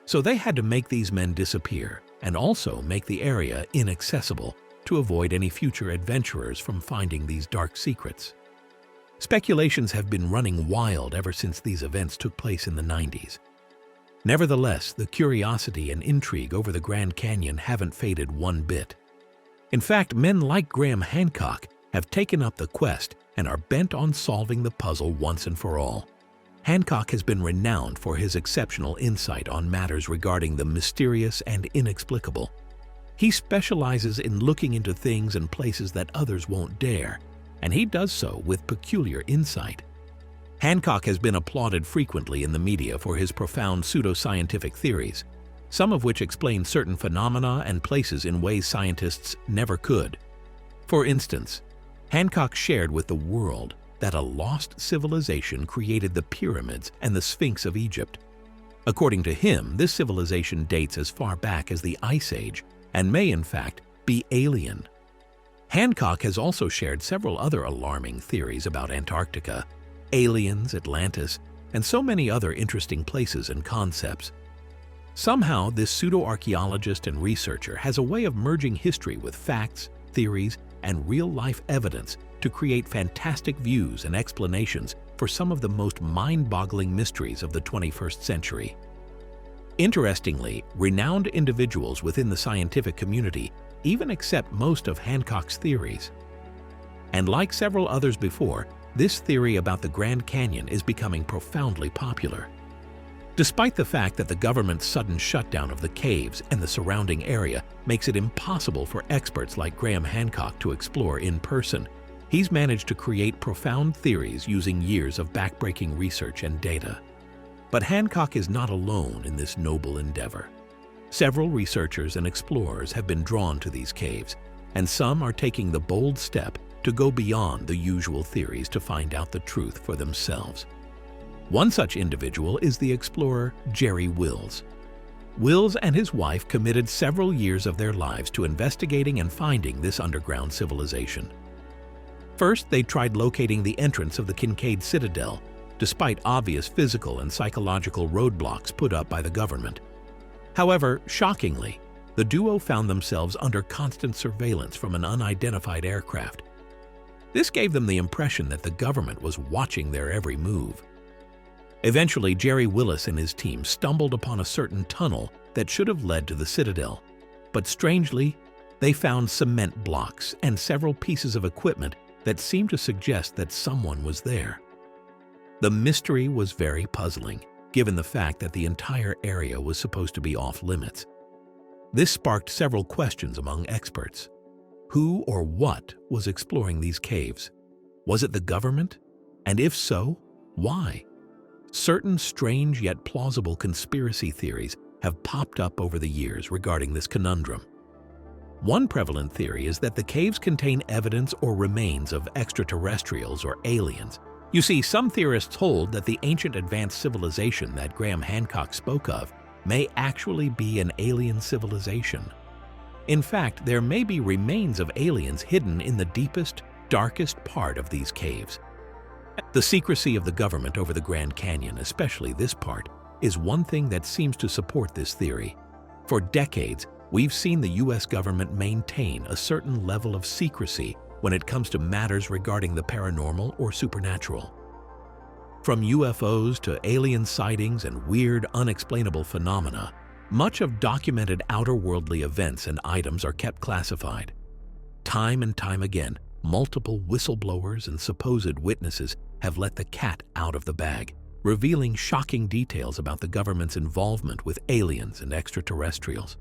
So they had to make these men disappear and also make the area inaccessible to to avoid any future adventurers from finding these dark secrets. Speculations have been running wild ever since these events took place in the 90s. Nevertheless, the curiosity and intrigue over the Grand Canyon haven't faded one bit. In fact, men like Graham Hancock have taken up the quest and are bent on solving the puzzle once and for all. Hancock has been renowned for his exceptional insight on matters regarding the mysterious and inexplicable. He specializes in looking into things and places that others won't dare, and he does so with peculiar insight. Hancock has been applauded frequently in the media for his profound pseudoscientific theories, some of which explain certain phenomena and places in ways scientists never could. For instance, Hancock shared with the world that a lost civilization created the pyramids and the Sphinx of Egypt. According to him, this civilization dates as far back as the Ice Age and may in fact be alien. Hancock has also shared several other alarming theories about Antarctica, aliens, Atlantis, and so many other interesting places and concepts. Somehow, this pseudo-archaeologist and researcher has a way of merging history with facts, theories, and real-life evidence to create fantastic views and explanations for some of the most mind-boggling mysteries of the 21st century. Interestingly, renowned individuals within the scientific community even accept most of Hancock's theories. And like several others before, this theory about the Grand Canyon is becoming profoundly popular. Despite the fact that the government's sudden shutdown of the caves and the surrounding area makes it impossible for experts like Graham Hancock to explore in person, he's managed to create profound theories using years of backbreaking research and data. But Hancock is not alone in this noble endeavor. Several researchers and explorers have been drawn to these caves, and some are taking the bold step to go beyond the usual theories to find out the truth for themselves. One such individual is the explorer Jerry Wills. Wills and his wife committed several years of their lives to investigating and finding this underground civilization. First, they tried locating the entrance of the Kincaid Citadel, despite obvious physical and psychological roadblocks put up by the government. However, shockingly, the duo found themselves under constant surveillance from an unidentified aircraft. This gave them the impression that the government was watching their every move. Eventually, Jerry Willis and his team stumbled upon a certain tunnel that should have led to the Citadel, but strangely, they found cement blocks and several pieces of equipment that seemed to suggest that someone was there. The mystery was very puzzling, given the fact that the entire area was supposed to be off-limits. This sparked several questions among experts. Who or what was exploring these caves? Was it the government? And if so, why? Certain strange yet plausible conspiracy theories have popped up over the years regarding this conundrum. One prevalent theory is that the caves contain evidence or remains of extraterrestrials or aliens. You see, some theorists hold that the ancient advanced civilization that Graham Hancock spoke of may actually be an alien civilization. In fact, there may be remains of aliens hidden in the deepest, darkest part of these caves. The secrecy of the government over the Grand Canyon, especially this part, is one thing that seems to support this theory. For decades, we've seen the U.S. government maintain a certain level of secrecy when it comes to matters regarding the paranormal or supernatural. From UFOs to alien sightings and weird, unexplainable phenomena, much of documented outer-worldly events and items are kept classified. Time and time again, multiple whistleblowers and supposed witnesses have let the cat out of the bag, revealing shocking details about the government's involvement with aliens and extraterrestrials.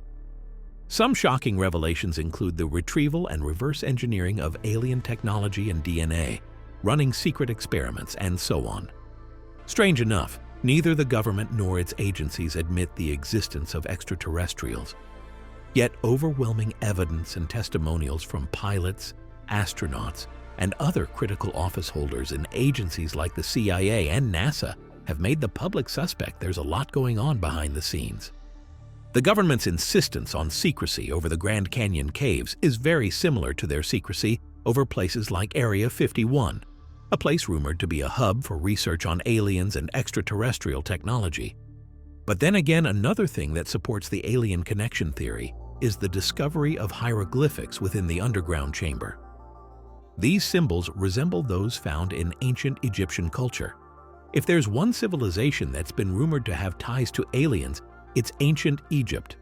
Some shocking revelations include the retrieval and reverse engineering of alien technology and DNA, running secret experiments, and so on. Strange enough, neither the government nor its agencies admit the existence of extraterrestrials. Yet overwhelming evidence and testimonials from pilots, astronauts, and other critical office holders in agencies like the CIA and NASA have made the public suspect there's a lot going on behind the scenes. The government's insistence on secrecy over the Grand Canyon caves is very similar to their secrecy over places like Area 51, a place rumored to be a hub for research on aliens and extraterrestrial technology. But then again, another thing that supports the alien connection theory is the discovery of hieroglyphics within the underground chamber. These symbols resemble those found in ancient Egyptian culture. If there's one civilization that's been rumored to have ties to aliens, it's ancient Egypt.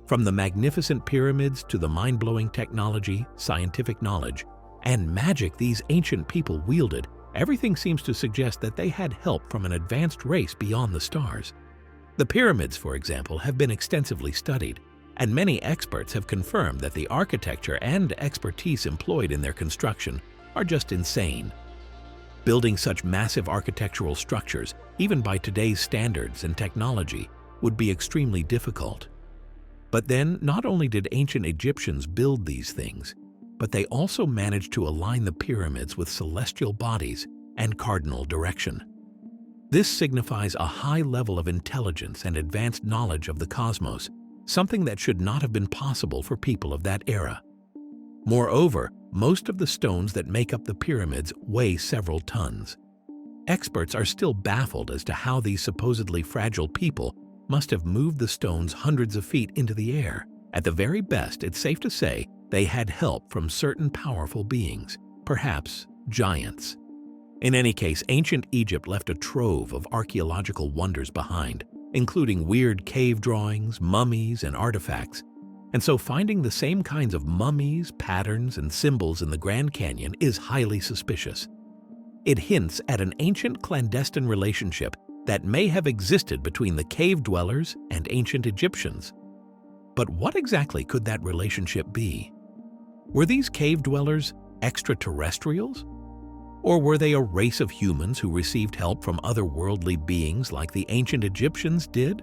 From the magnificent pyramids to the mind-blowing technology, scientific knowledge, and magic these ancient people wielded, everything seems to suggest that they had help from an advanced race beyond the stars. The pyramids, for example, have been extensively studied, and many experts have confirmed that the architecture and expertise employed in their construction are just insane. Building such massive architectural structures, even by today's standards and technology, would be extremely difficult. But then, not only did ancient Egyptians build these things, but they also managed to align the pyramids with celestial bodies and cardinal direction. This signifies a high level of intelligence and advanced knowledge of the cosmos, something that should not have been possible for people of that era. Moreover, most of the stones that make up the pyramids weigh several tons. Experts are still baffled as to how these supposedly fragile people must have moved the stones hundreds of feet into the air. At the very best, it's safe to say they had help from certain powerful beings, perhaps giants. In any case, ancient Egypt left a trove of archaeological wonders behind, including weird cave drawings, mummies, and artifacts. And so finding the same kinds of mummies, patterns, and symbols in the Grand Canyon is highly suspicious. It hints at an ancient clandestine relationship that may have existed between the cave dwellers and ancient Egyptians. But what exactly could that relationship be? Were these cave dwellers extraterrestrials? Or were they a race of humans who received help from otherworldly beings like the ancient Egyptians did?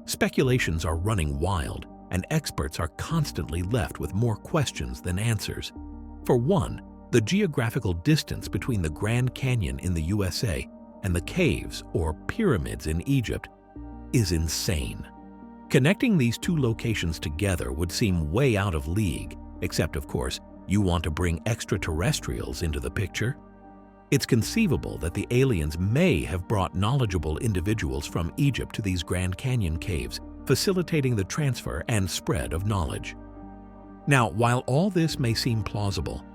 Speculations are running wild, and experts are constantly left with more questions than answers. For one, the geographical distance between the Grand Canyon in the USA and the caves or pyramids in Egypt is insane. Connecting these two locations together would seem way out of league, except of course, you want to bring extraterrestrials into the picture. It's conceivable that the aliens may have brought knowledgeable individuals from Egypt to these Grand Canyon caves, facilitating the transfer and spread of knowledge. Now, while all this may seem plausible,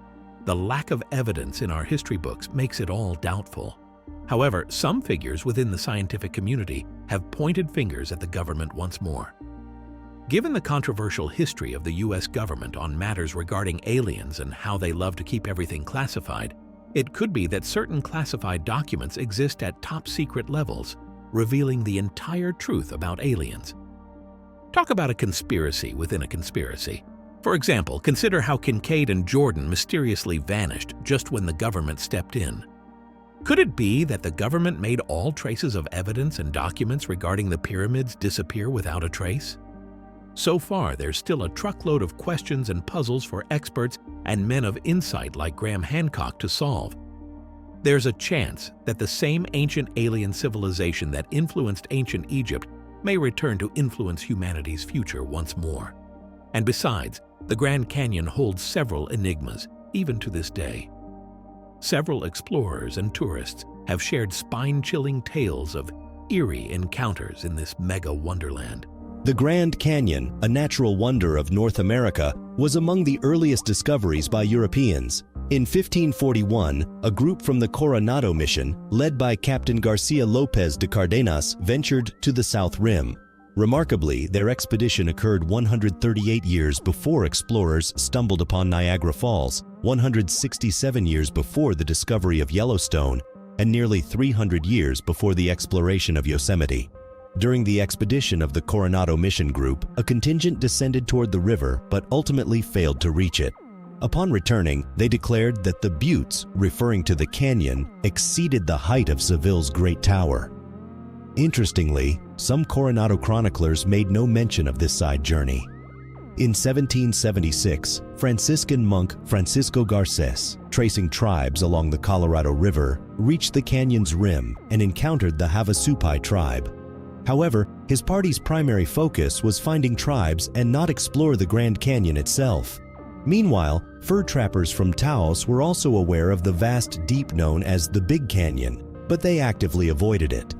the lack of evidence in our history books makes it all doubtful. However, some figures within the scientific community have pointed fingers at the government once more. Given the controversial history of the U.S. government on matters regarding aliens and how they love to keep everything classified, it could be that certain classified documents exist at top-secret levels, revealing the entire truth about aliens. Talk about a conspiracy within a conspiracy. For example, consider how Kincaid and Jordan mysteriously vanished just when the government stepped in. Could it be that the government made all traces of evidence and documents regarding the pyramids disappear without a trace? So far, there's still a truckload of questions and puzzles for experts and men of insight like Graham Hancock to solve. There's a chance that the same ancient alien civilization that influenced ancient Egypt may return to influence humanity's future once more. And besides, the Grand Canyon holds several enigmas, even to this day. Several explorers and tourists have shared spine-chilling tales of eerie encounters in this mega wonderland. The Grand Canyon, a natural wonder of North America, was among the earliest discoveries by Europeans. In 1541, a group from the Coronado mission, led by Captain Garcia Lopez de Cardenas, ventured to the South Rim. Remarkably, their expedition occurred 138 years before explorers stumbled upon Niagara Falls, 167 years before the discovery of Yellowstone, and nearly 300 years before the exploration of Yosemite. During the expedition of the Coronado Mission Group, a contingent descended toward the river but ultimately failed to reach it. Upon returning, they declared that the buttes, referring to the canyon, exceeded the height of Seville's Great Tower. Interestingly, some Coronado chroniclers made no mention of this side journey. In 1776, Franciscan monk Francisco Garces, tracing tribes along the Colorado River, reached the canyon's rim and encountered the Havasupai tribe. However, his party's primary focus was finding tribes and not explore the Grand Canyon itself. Meanwhile, fur trappers from Taos were also aware of the vast deep known as the Big Canyon, but they actively avoided it.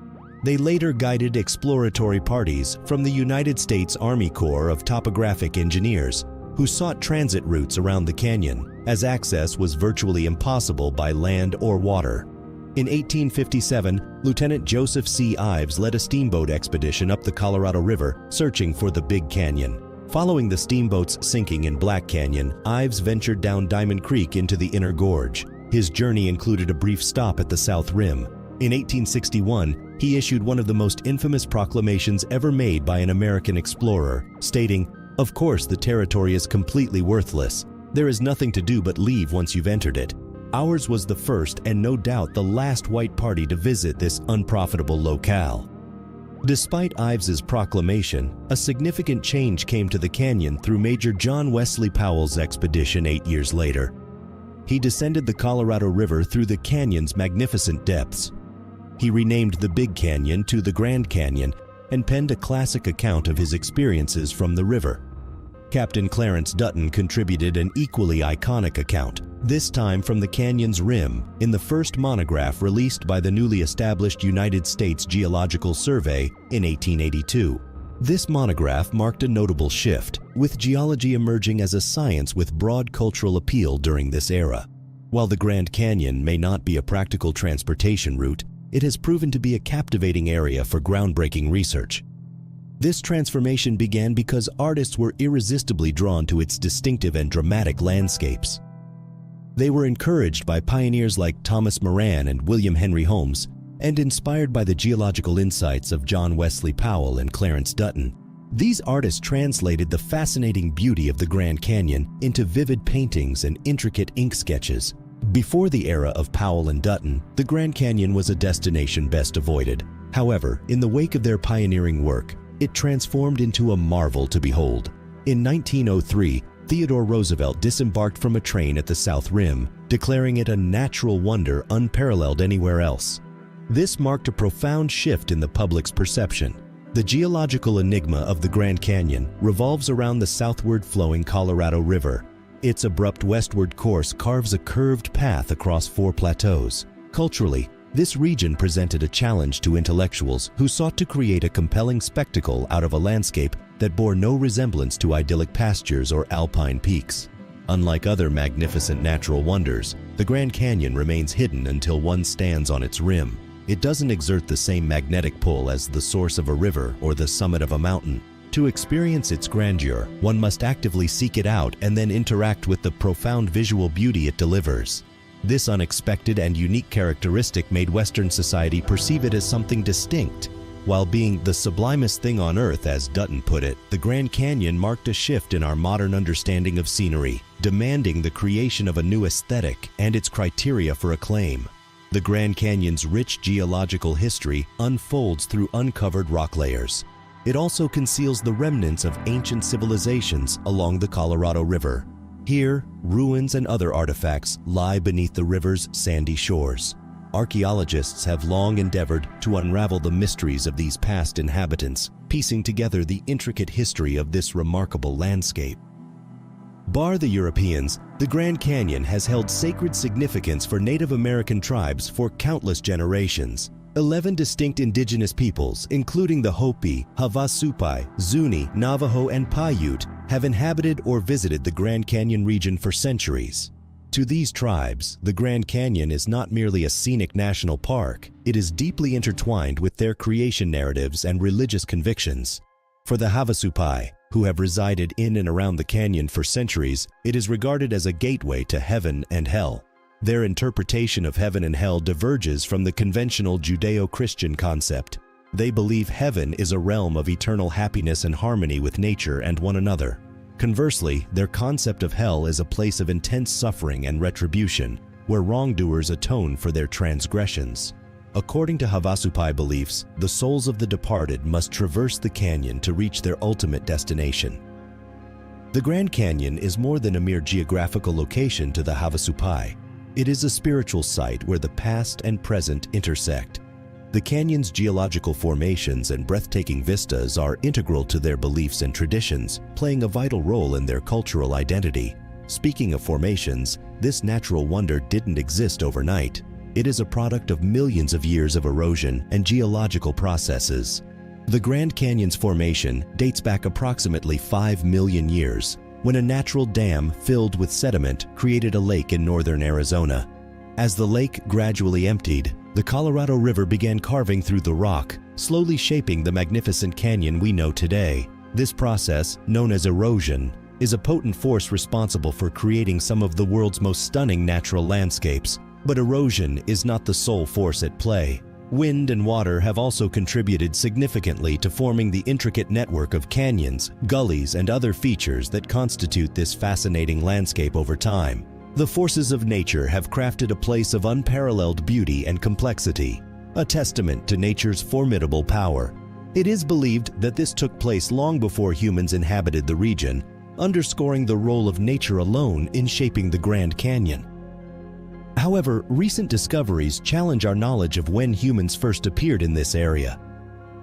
They later guided exploratory parties from the United States Army Corps of Topographic Engineers, who sought transit routes around the canyon, as access was virtually impossible by land or water. In 1857, Lieutenant Joseph C. Ives led a steamboat expedition up the Colorado River, searching for the Big Canyon. Following the steamboat's sinking in Black Canyon, Ives ventured down Diamond Creek into the inner gorge. His journey included a brief stop at the South Rim. In 1861, he issued one of the most infamous proclamations ever made by an American explorer, stating, "Of course, the territory is completely worthless. There is nothing to do but leave once you've entered it. Ours was the first and no doubt the last white party to visit this unprofitable locale." Despite Ives's proclamation, a significant change came to the canyon through Major John Wesley Powell's expedition 8 years later. He descended the Colorado River through the canyon's magnificent depths. He renamed the Big Canyon to the Grand Canyon and penned a classic account of his experiences from the river. Captain Clarence Dutton contributed an equally iconic account, this time from the canyon's rim, in the first monograph released by the newly established United States Geological Survey in 1882. This monograph marked a notable shift, with geology emerging as a science with broad cultural appeal during this era. While the Grand Canyon may not be a practical transportation route, it has proven to be a captivating area for groundbreaking research. This transformation began because artists were irresistibly drawn to its distinctive and dramatic landscapes. They were encouraged by pioneers like Thomas Moran and William Henry Holmes, and inspired by the geological insights of John Wesley Powell and Clarence Dutton. These artists translated the fascinating beauty of the Grand Canyon into vivid paintings and intricate ink sketches. Before the era of Powell and Dutton, the Grand Canyon was a destination best avoided. However, in the wake of their pioneering work, it transformed into a marvel to behold. In 1903, Theodore Roosevelt disembarked from a train at the South Rim, declaring it a natural wonder unparalleled anywhere else. This marked a profound shift in the public's perception. The geological enigma of the Grand Canyon revolves around the southward flowing Colorado River. Its abrupt westward course carves a curved path across 4 plateaus. Culturally, this region presented a challenge to intellectuals who sought to create a compelling spectacle out of a landscape that bore no resemblance to idyllic pastures or alpine peaks. Unlike other magnificent natural wonders, the Grand Canyon remains hidden until one stands on its rim. It doesn't exert the same magnetic pull as the source of a river or the summit of a mountain. To experience its grandeur, one must actively seek it out and then interact with the profound visual beauty it delivers. This unexpected and unique characteristic made Western society perceive it as something distinct. While being the sublimest thing on earth, as Dutton put it, the Grand Canyon marked a shift in our modern understanding of scenery, demanding the creation of a new aesthetic and its criteria for acclaim. The Grand Canyon's rich geological history unfolds through uncovered rock layers. It also conceals the remnants of ancient civilizations along the Colorado River. Here, ruins and other artifacts lie beneath the river's sandy shores. Archaeologists have long endeavored to unravel the mysteries of these past inhabitants, piecing together the intricate history of this remarkable landscape. Bar the Europeans, the Grand Canyon has held sacred significance for Native American tribes for countless generations. 11 distinct indigenous peoples, including the Hopi, Havasupai, Zuni, Navajo, and Paiute, have inhabited or visited the Grand Canyon region for centuries. To these tribes, the Grand Canyon is not merely a scenic national park, it is deeply intertwined with their creation narratives and religious convictions. For the Havasupai, who have resided in and around the canyon for centuries, it is regarded as a gateway to heaven and hell. Their interpretation of heaven and hell diverges from the conventional Judeo-Christian concept. They believe heaven is a realm of eternal happiness and harmony with nature and one another. Conversely, their concept of hell is a place of intense suffering and retribution, where wrongdoers atone for their transgressions. According to Havasupai beliefs, the souls of the departed must traverse the canyon to reach their ultimate destination. The Grand Canyon is more than a mere geographical location to the Havasupai. It is a spiritual site where the past and present intersect. The canyon's geological formations and breathtaking vistas are integral to their beliefs and traditions, playing a vital role in their cultural identity. Speaking of formations, this natural wonder didn't exist overnight. It is a product of millions of years of erosion and geological processes. The Grand Canyon's formation dates back approximately 5 million years, when a natural dam filled with sediment created a lake in northern Arizona. As the lake gradually emptied, the Colorado River began carving through the rock, slowly shaping the magnificent canyon we know today. This process, known as erosion, is a potent force responsible for creating some of the world's most stunning natural landscapes. But erosion is not the sole force at play. Wind and water have also contributed significantly to forming the intricate network of canyons, gullies, and other features that constitute this fascinating landscape over time. The forces of nature have crafted a place of unparalleled beauty and complexity, a testament to nature's formidable power. It is believed that this took place long before humans inhabited the region, underscoring the role of nature alone in shaping the Grand Canyon. However, recent discoveries challenge our knowledge of when humans first appeared in this area.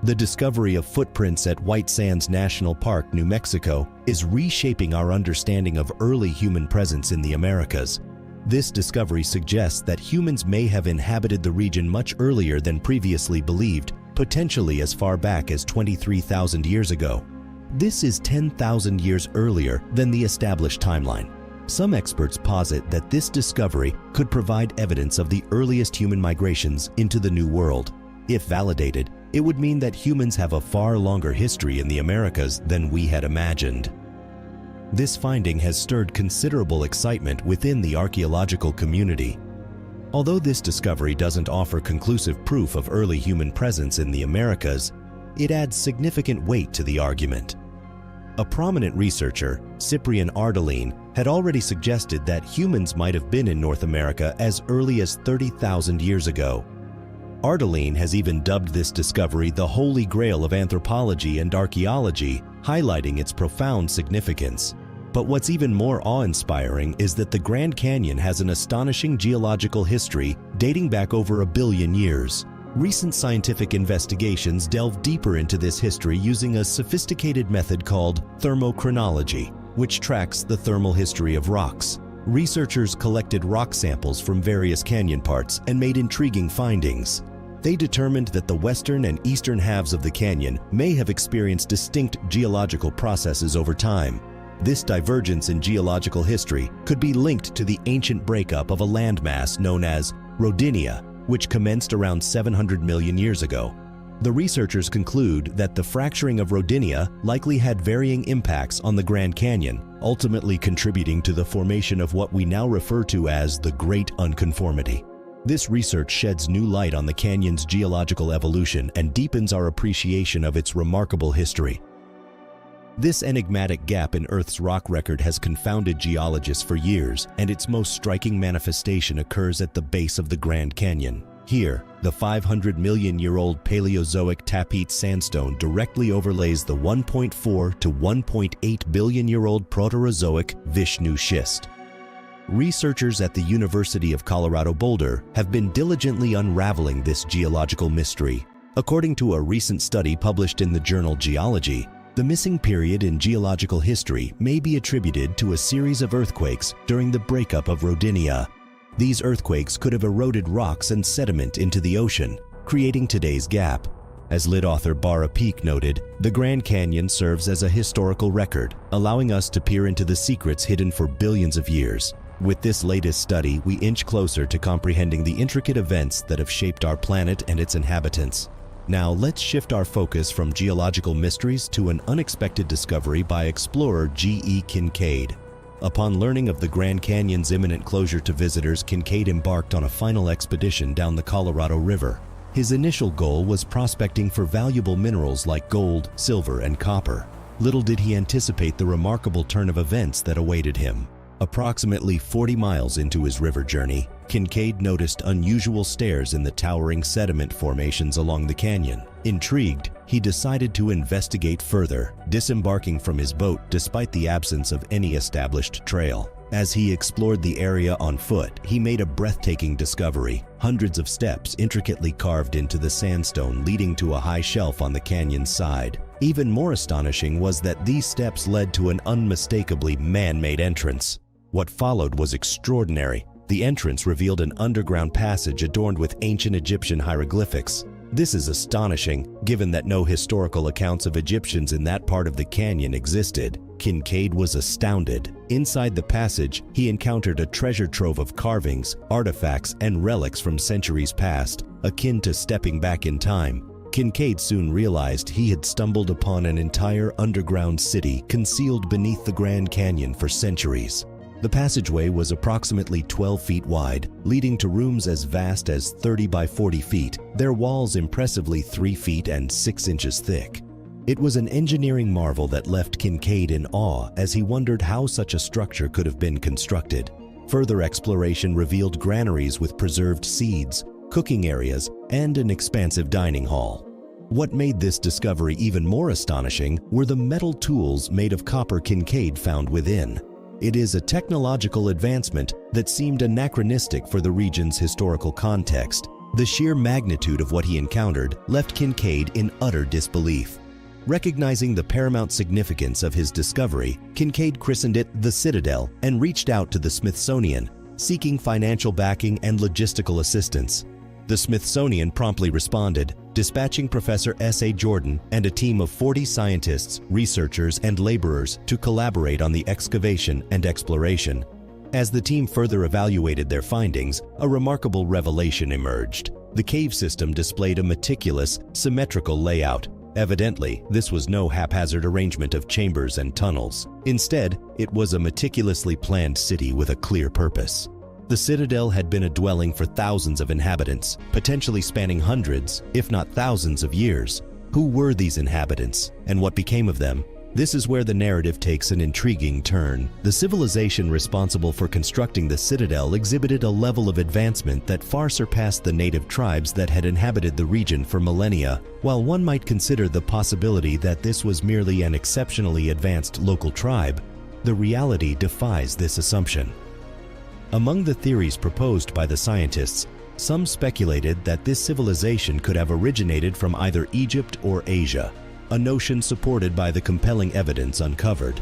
The discovery of footprints at White Sands National Park, New Mexico, is reshaping our understanding of early human presence in the Americas. This discovery suggests that humans may have inhabited the region much earlier than previously believed, potentially as far back as 23,000 years ago. This is 10,000 years earlier than the established timeline. Some experts posit that this discovery could provide evidence of the earliest human migrations into the New World. If validated, it would mean that humans have a far longer history in the Americas than we had imagined. This finding has stirred considerable excitement within the archaeological community. Although this discovery doesn't offer conclusive proof of early human presence in the Americas, it adds significant weight to the argument. A prominent researcher, Cyprian Ardelin, had already suggested that humans might have been in North America as early as 30,000 years ago. Ardelin has even dubbed this discovery the Holy Grail of anthropology and archaeology, highlighting its profound significance. But what's even more awe-inspiring is that the Grand Canyon has an astonishing geological history dating back over 1 billion years. Recent scientific investigations delve deeper into this history using a sophisticated method called thermochronology, which tracks the thermal history of rocks. Researchers collected rock samples from various canyon parts and made intriguing findings. They determined that the western and eastern halves of the canyon may have experienced distinct geological processes over time. This divergence in geological history could be linked to the ancient breakup of a landmass known as Rodinia, which commenced around 700 million years ago. The researchers conclude that the fracturing of Rodinia likely had varying impacts on the Grand Canyon, ultimately contributing to the formation of what we now refer to as the Great Unconformity. This research sheds new light on the canyon's geological evolution and deepens our appreciation of its remarkable history. This enigmatic gap in Earth's rock record has confounded geologists for years, and its most striking manifestation occurs at the base of the Grand Canyon. Here, the 500-million-year-old Paleozoic Tapete sandstone directly overlays the 1.4 to 1.8 billion-year-old Proterozoic Vishnu schist. Researchers at the University of Colorado Boulder have been diligently unraveling this geological mystery. According to a recent study published in the journal Geology, the missing period in geological history may be attributed to a series of earthquakes during the breakup of Rodinia. These earthquakes could have eroded rocks and sediment into the ocean, creating today's gap. As lit author Bara Peak noted, the Grand Canyon serves as a historical record, allowing us to peer into the secrets hidden for billions of years. With this latest study, we inch closer to comprehending the intricate events that have shaped our planet and its inhabitants. Now, let's shift our focus from geological mysteries to an unexpected discovery by explorer G.E. Kincaid. Upon learning of the Grand Canyon's imminent closure to visitors, Kincaid embarked on a final expedition down the Colorado River. His initial goal was prospecting for valuable minerals like gold, silver, and copper. Little did he anticipate the remarkable turn of events that awaited him. Approximately 40 miles into his river journey, Kincaid noticed unusual stairs in the towering sediment formations along the canyon. Intrigued, he decided to investigate further, disembarking from his boat despite the absence of any established trail. As he explored the area on foot, he made a breathtaking discovery: hundreds of steps intricately carved into the sandstone leading to a high shelf on the canyon's side. Even more astonishing was that these steps led to an unmistakably man-made entrance. What followed was extraordinary. The entrance revealed an underground passage adorned with ancient Egyptian hieroglyphics. This is astonishing, given that no historical accounts of Egyptians in that part of the canyon existed. Kincaid was astounded. Inside the passage, he encountered a treasure trove of carvings, artifacts, and relics from centuries past, akin to stepping back in time. Kincaid soon realized he had stumbled upon an entire underground city concealed beneath the Grand Canyon for centuries. The passageway was approximately 12 feet wide, leading to rooms as vast as 30 by 40 feet, their walls impressively 3 feet and 6 inches thick. It was an engineering marvel that left Kincaid in awe as he wondered how such a structure could have been constructed. Further exploration revealed granaries with preserved seeds, cooking areas, and an expansive dining hall. What made this discovery even more astonishing were the metal tools made of copper Kincaid found within. It is a technological advancement that seemed anachronistic for the region's historical context. The sheer magnitude of what he encountered left Kincaid in utter disbelief. Recognizing the paramount significance of his discovery, Kincaid christened it the Citadel and reached out to the Smithsonian, seeking financial backing and logistical assistance. The Smithsonian promptly responded, dispatching Professor S.A. Jordan and a team of 40 scientists, researchers, and laborers to collaborate on the excavation and exploration. As the team further evaluated their findings, a remarkable revelation emerged. The cave system displayed a meticulous, symmetrical layout. Evidently, this was no haphazard arrangement of chambers and tunnels. Instead, it was a meticulously planned city with a clear purpose. The Citadel had been a dwelling for thousands of inhabitants, potentially spanning hundreds, if not thousands of years. Who were these inhabitants, and what became of them? This is where the narrative takes an intriguing turn. The civilization responsible for constructing the Citadel exhibited a level of advancement that far surpassed the native tribes that had inhabited the region for millennia. While one might consider the possibility that this was merely an exceptionally advanced local tribe, the reality defies this assumption. Among the theories proposed by the scientists, some speculated that this civilization could have originated from either Egypt or Asia, a notion supported by the compelling evidence uncovered.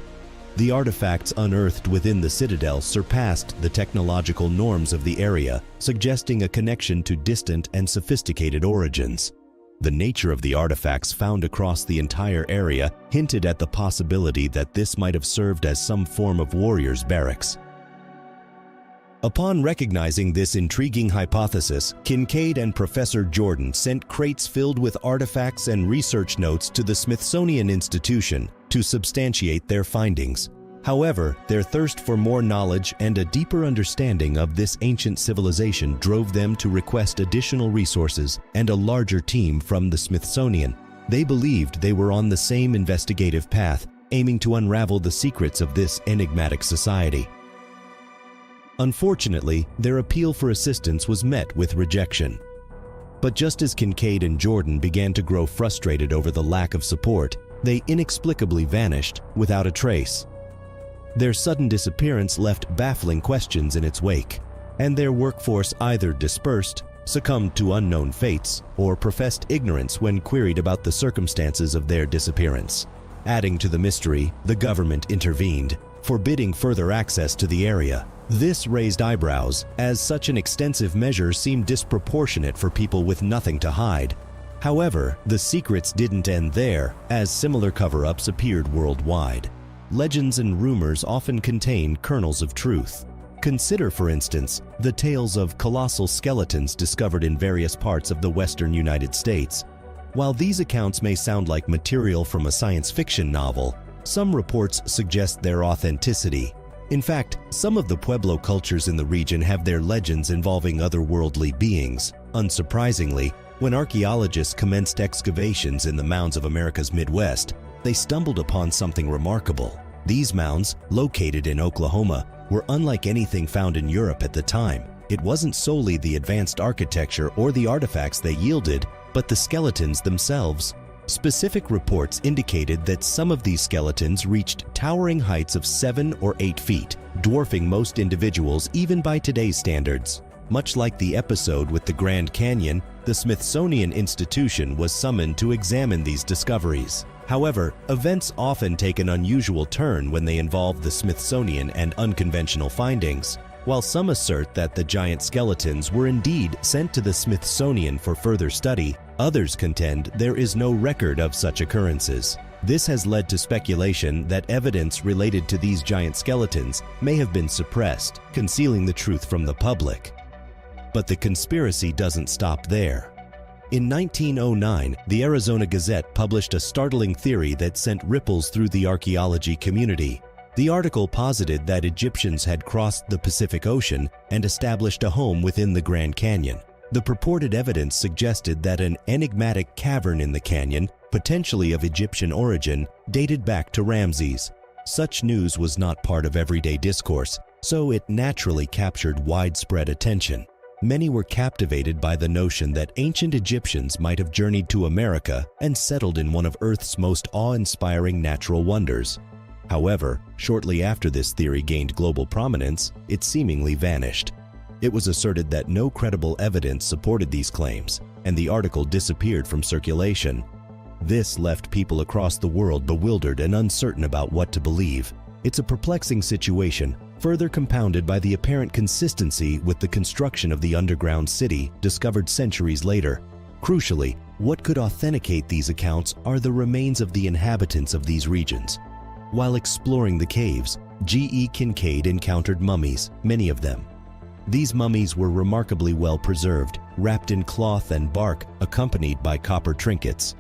The artifacts unearthed within the Citadel surpassed the technological norms of the area, suggesting a connection to distant and sophisticated origins. The nature of the artifacts found across the entire area hinted at the possibility that this might have served as some form of warriors' barracks. Upon recognizing this intriguing hypothesis, Kincaid and Professor Jordan sent crates filled with artifacts and research notes to the Smithsonian Institution to substantiate their findings. However, their thirst for more knowledge and a deeper understanding of this ancient civilization drove them to request additional resources and a larger team from the Smithsonian. They believed they were on the same investigative path, aiming to unravel the secrets of this enigmatic society. Unfortunately, their appeal for assistance was met with rejection. But just as Kincaid and Jordan began to grow frustrated over the lack of support, they inexplicably vanished without a trace. Their sudden disappearance left baffling questions in its wake, and their workforce either dispersed, succumbed to unknown fates, or professed ignorance when queried about the circumstances of their disappearance. Adding to the mystery, the government intervened, forbidding further access to the area. This raised eyebrows, as such an extensive measure seemed disproportionate for people with nothing to hide. However, the secrets didn't end there, as similar cover-ups appeared worldwide. Legends and rumors often contain kernels of truth. Consider, for instance, the tales of colossal skeletons discovered in various parts of the western United States. While these accounts may sound like material from a science fiction novel, some reports suggest their authenticity. In fact, some of the Pueblo cultures in the region have their legends involving otherworldly beings. Unsurprisingly, when archaeologists commenced excavations in the mounds of America's Midwest, they stumbled upon something remarkable. These mounds, located in Oklahoma, were unlike anything found in Europe at the time. It wasn't solely the advanced architecture or the artifacts they yielded, but the skeletons themselves. Specific reports indicated that some of these skeletons reached towering heights of 7 or 8 feet, dwarfing most individuals even by today's standards. Much like the episode with the Grand Canyon, the Smithsonian Institution was summoned to examine these discoveries. However, events often take an unusual turn when they involve the Smithsonian and unconventional findings. While some assert that the giant skeletons were indeed sent to the Smithsonian for further study, others contend there is no record of such occurrences. This has led to speculation that evidence related to these giant skeletons may have been suppressed, concealing the truth from the public. But the conspiracy doesn't stop there. In 1909, the Arizona Gazette published a startling theory that sent ripples through the archaeology community. The article posited that Egyptians had crossed the Pacific Ocean and established a home within the Grand Canyon. The purported evidence suggested that an enigmatic cavern in the canyon, potentially of Egyptian origin, dated back to Ramses. Such news was not part of everyday discourse, so it naturally captured widespread attention. Many were captivated by the notion that ancient Egyptians might have journeyed to America and settled in one of Earth's most awe-inspiring natural wonders. However, shortly after this theory gained global prominence, it seemingly vanished. It was asserted that no credible evidence supported these claims, and the article disappeared from circulation. This left people across the world bewildered and uncertain about what to believe. It's a perplexing situation, further compounded by the apparent consistency with the construction of the underground city discovered centuries later. Crucially, what could authenticate these accounts are the remains of the inhabitants of these regions. While exploring the caves, G.E. Kincaid encountered mummies, many of them. These mummies were remarkably well preserved, wrapped in cloth and bark, accompanied by copper trinkets.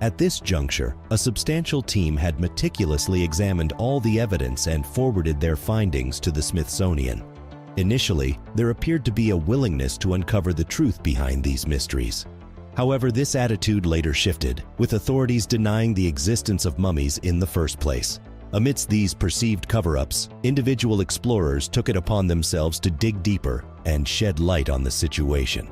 At this juncture, a substantial team had meticulously examined all the evidence and forwarded their findings to the Smithsonian. Initially, there appeared to be a willingness to uncover the truth behind these mysteries. However, this attitude later shifted, with authorities denying the existence of mummies in the first place. Amidst these perceived cover-ups, individual explorers took it upon themselves to dig deeper and shed light on the situation.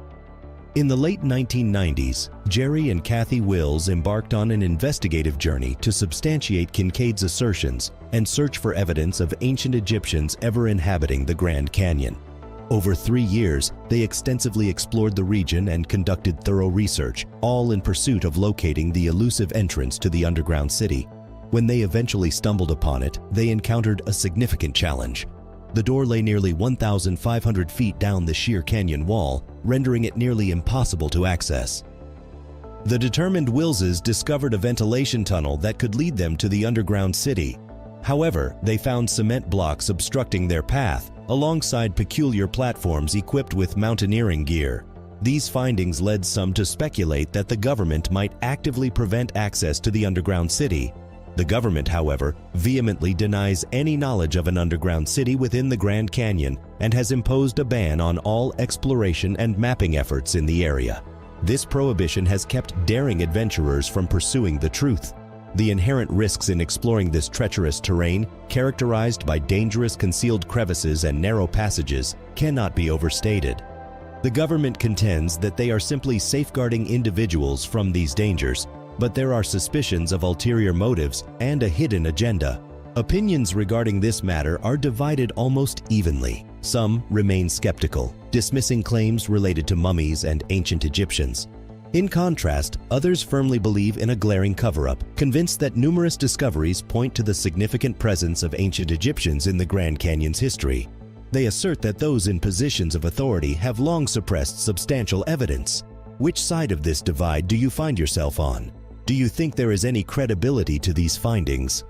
In the late 1990s, Jerry and Kathy Wills embarked on an investigative journey to substantiate Kincaid's assertions and search for evidence of ancient Egyptians ever inhabiting the Grand Canyon. Over 3 years, they extensively explored the region and conducted thorough research, all in pursuit of locating the elusive entrance to the underground city. When they eventually stumbled upon it, they encountered a significant challenge. The door lay nearly 1,500 feet down the sheer canyon wall, rendering it nearly impossible to access. The determined Willses discovered a ventilation tunnel that could lead them to the underground city. However, they found cement blocks obstructing their path, alongside peculiar platforms equipped with mountaineering gear. These findings led some to speculate that the government might actively prevent access to the underground city. The government, however, vehemently denies any knowledge of an underground city within the Grand Canyon and has imposed a ban on all exploration and mapping efforts in the area. This prohibition has kept daring adventurers from pursuing the truth. The inherent risks in exploring this treacherous terrain, characterized by dangerous concealed crevices and narrow passages, cannot be overstated. The government contends that they are simply safeguarding individuals from these dangers, but there are suspicions of ulterior motives and a hidden agenda. Opinions regarding this matter are divided almost evenly. Some remain skeptical, dismissing claims related to mummies and ancient Egyptians. In contrast, others firmly believe in a glaring cover-up, convinced that numerous discoveries point to the significant presence of ancient Egyptians in the Grand Canyon's history. They assert that those in positions of authority have long suppressed substantial evidence. Which side of this divide do you find yourself on? Do you think there is any credibility to these findings?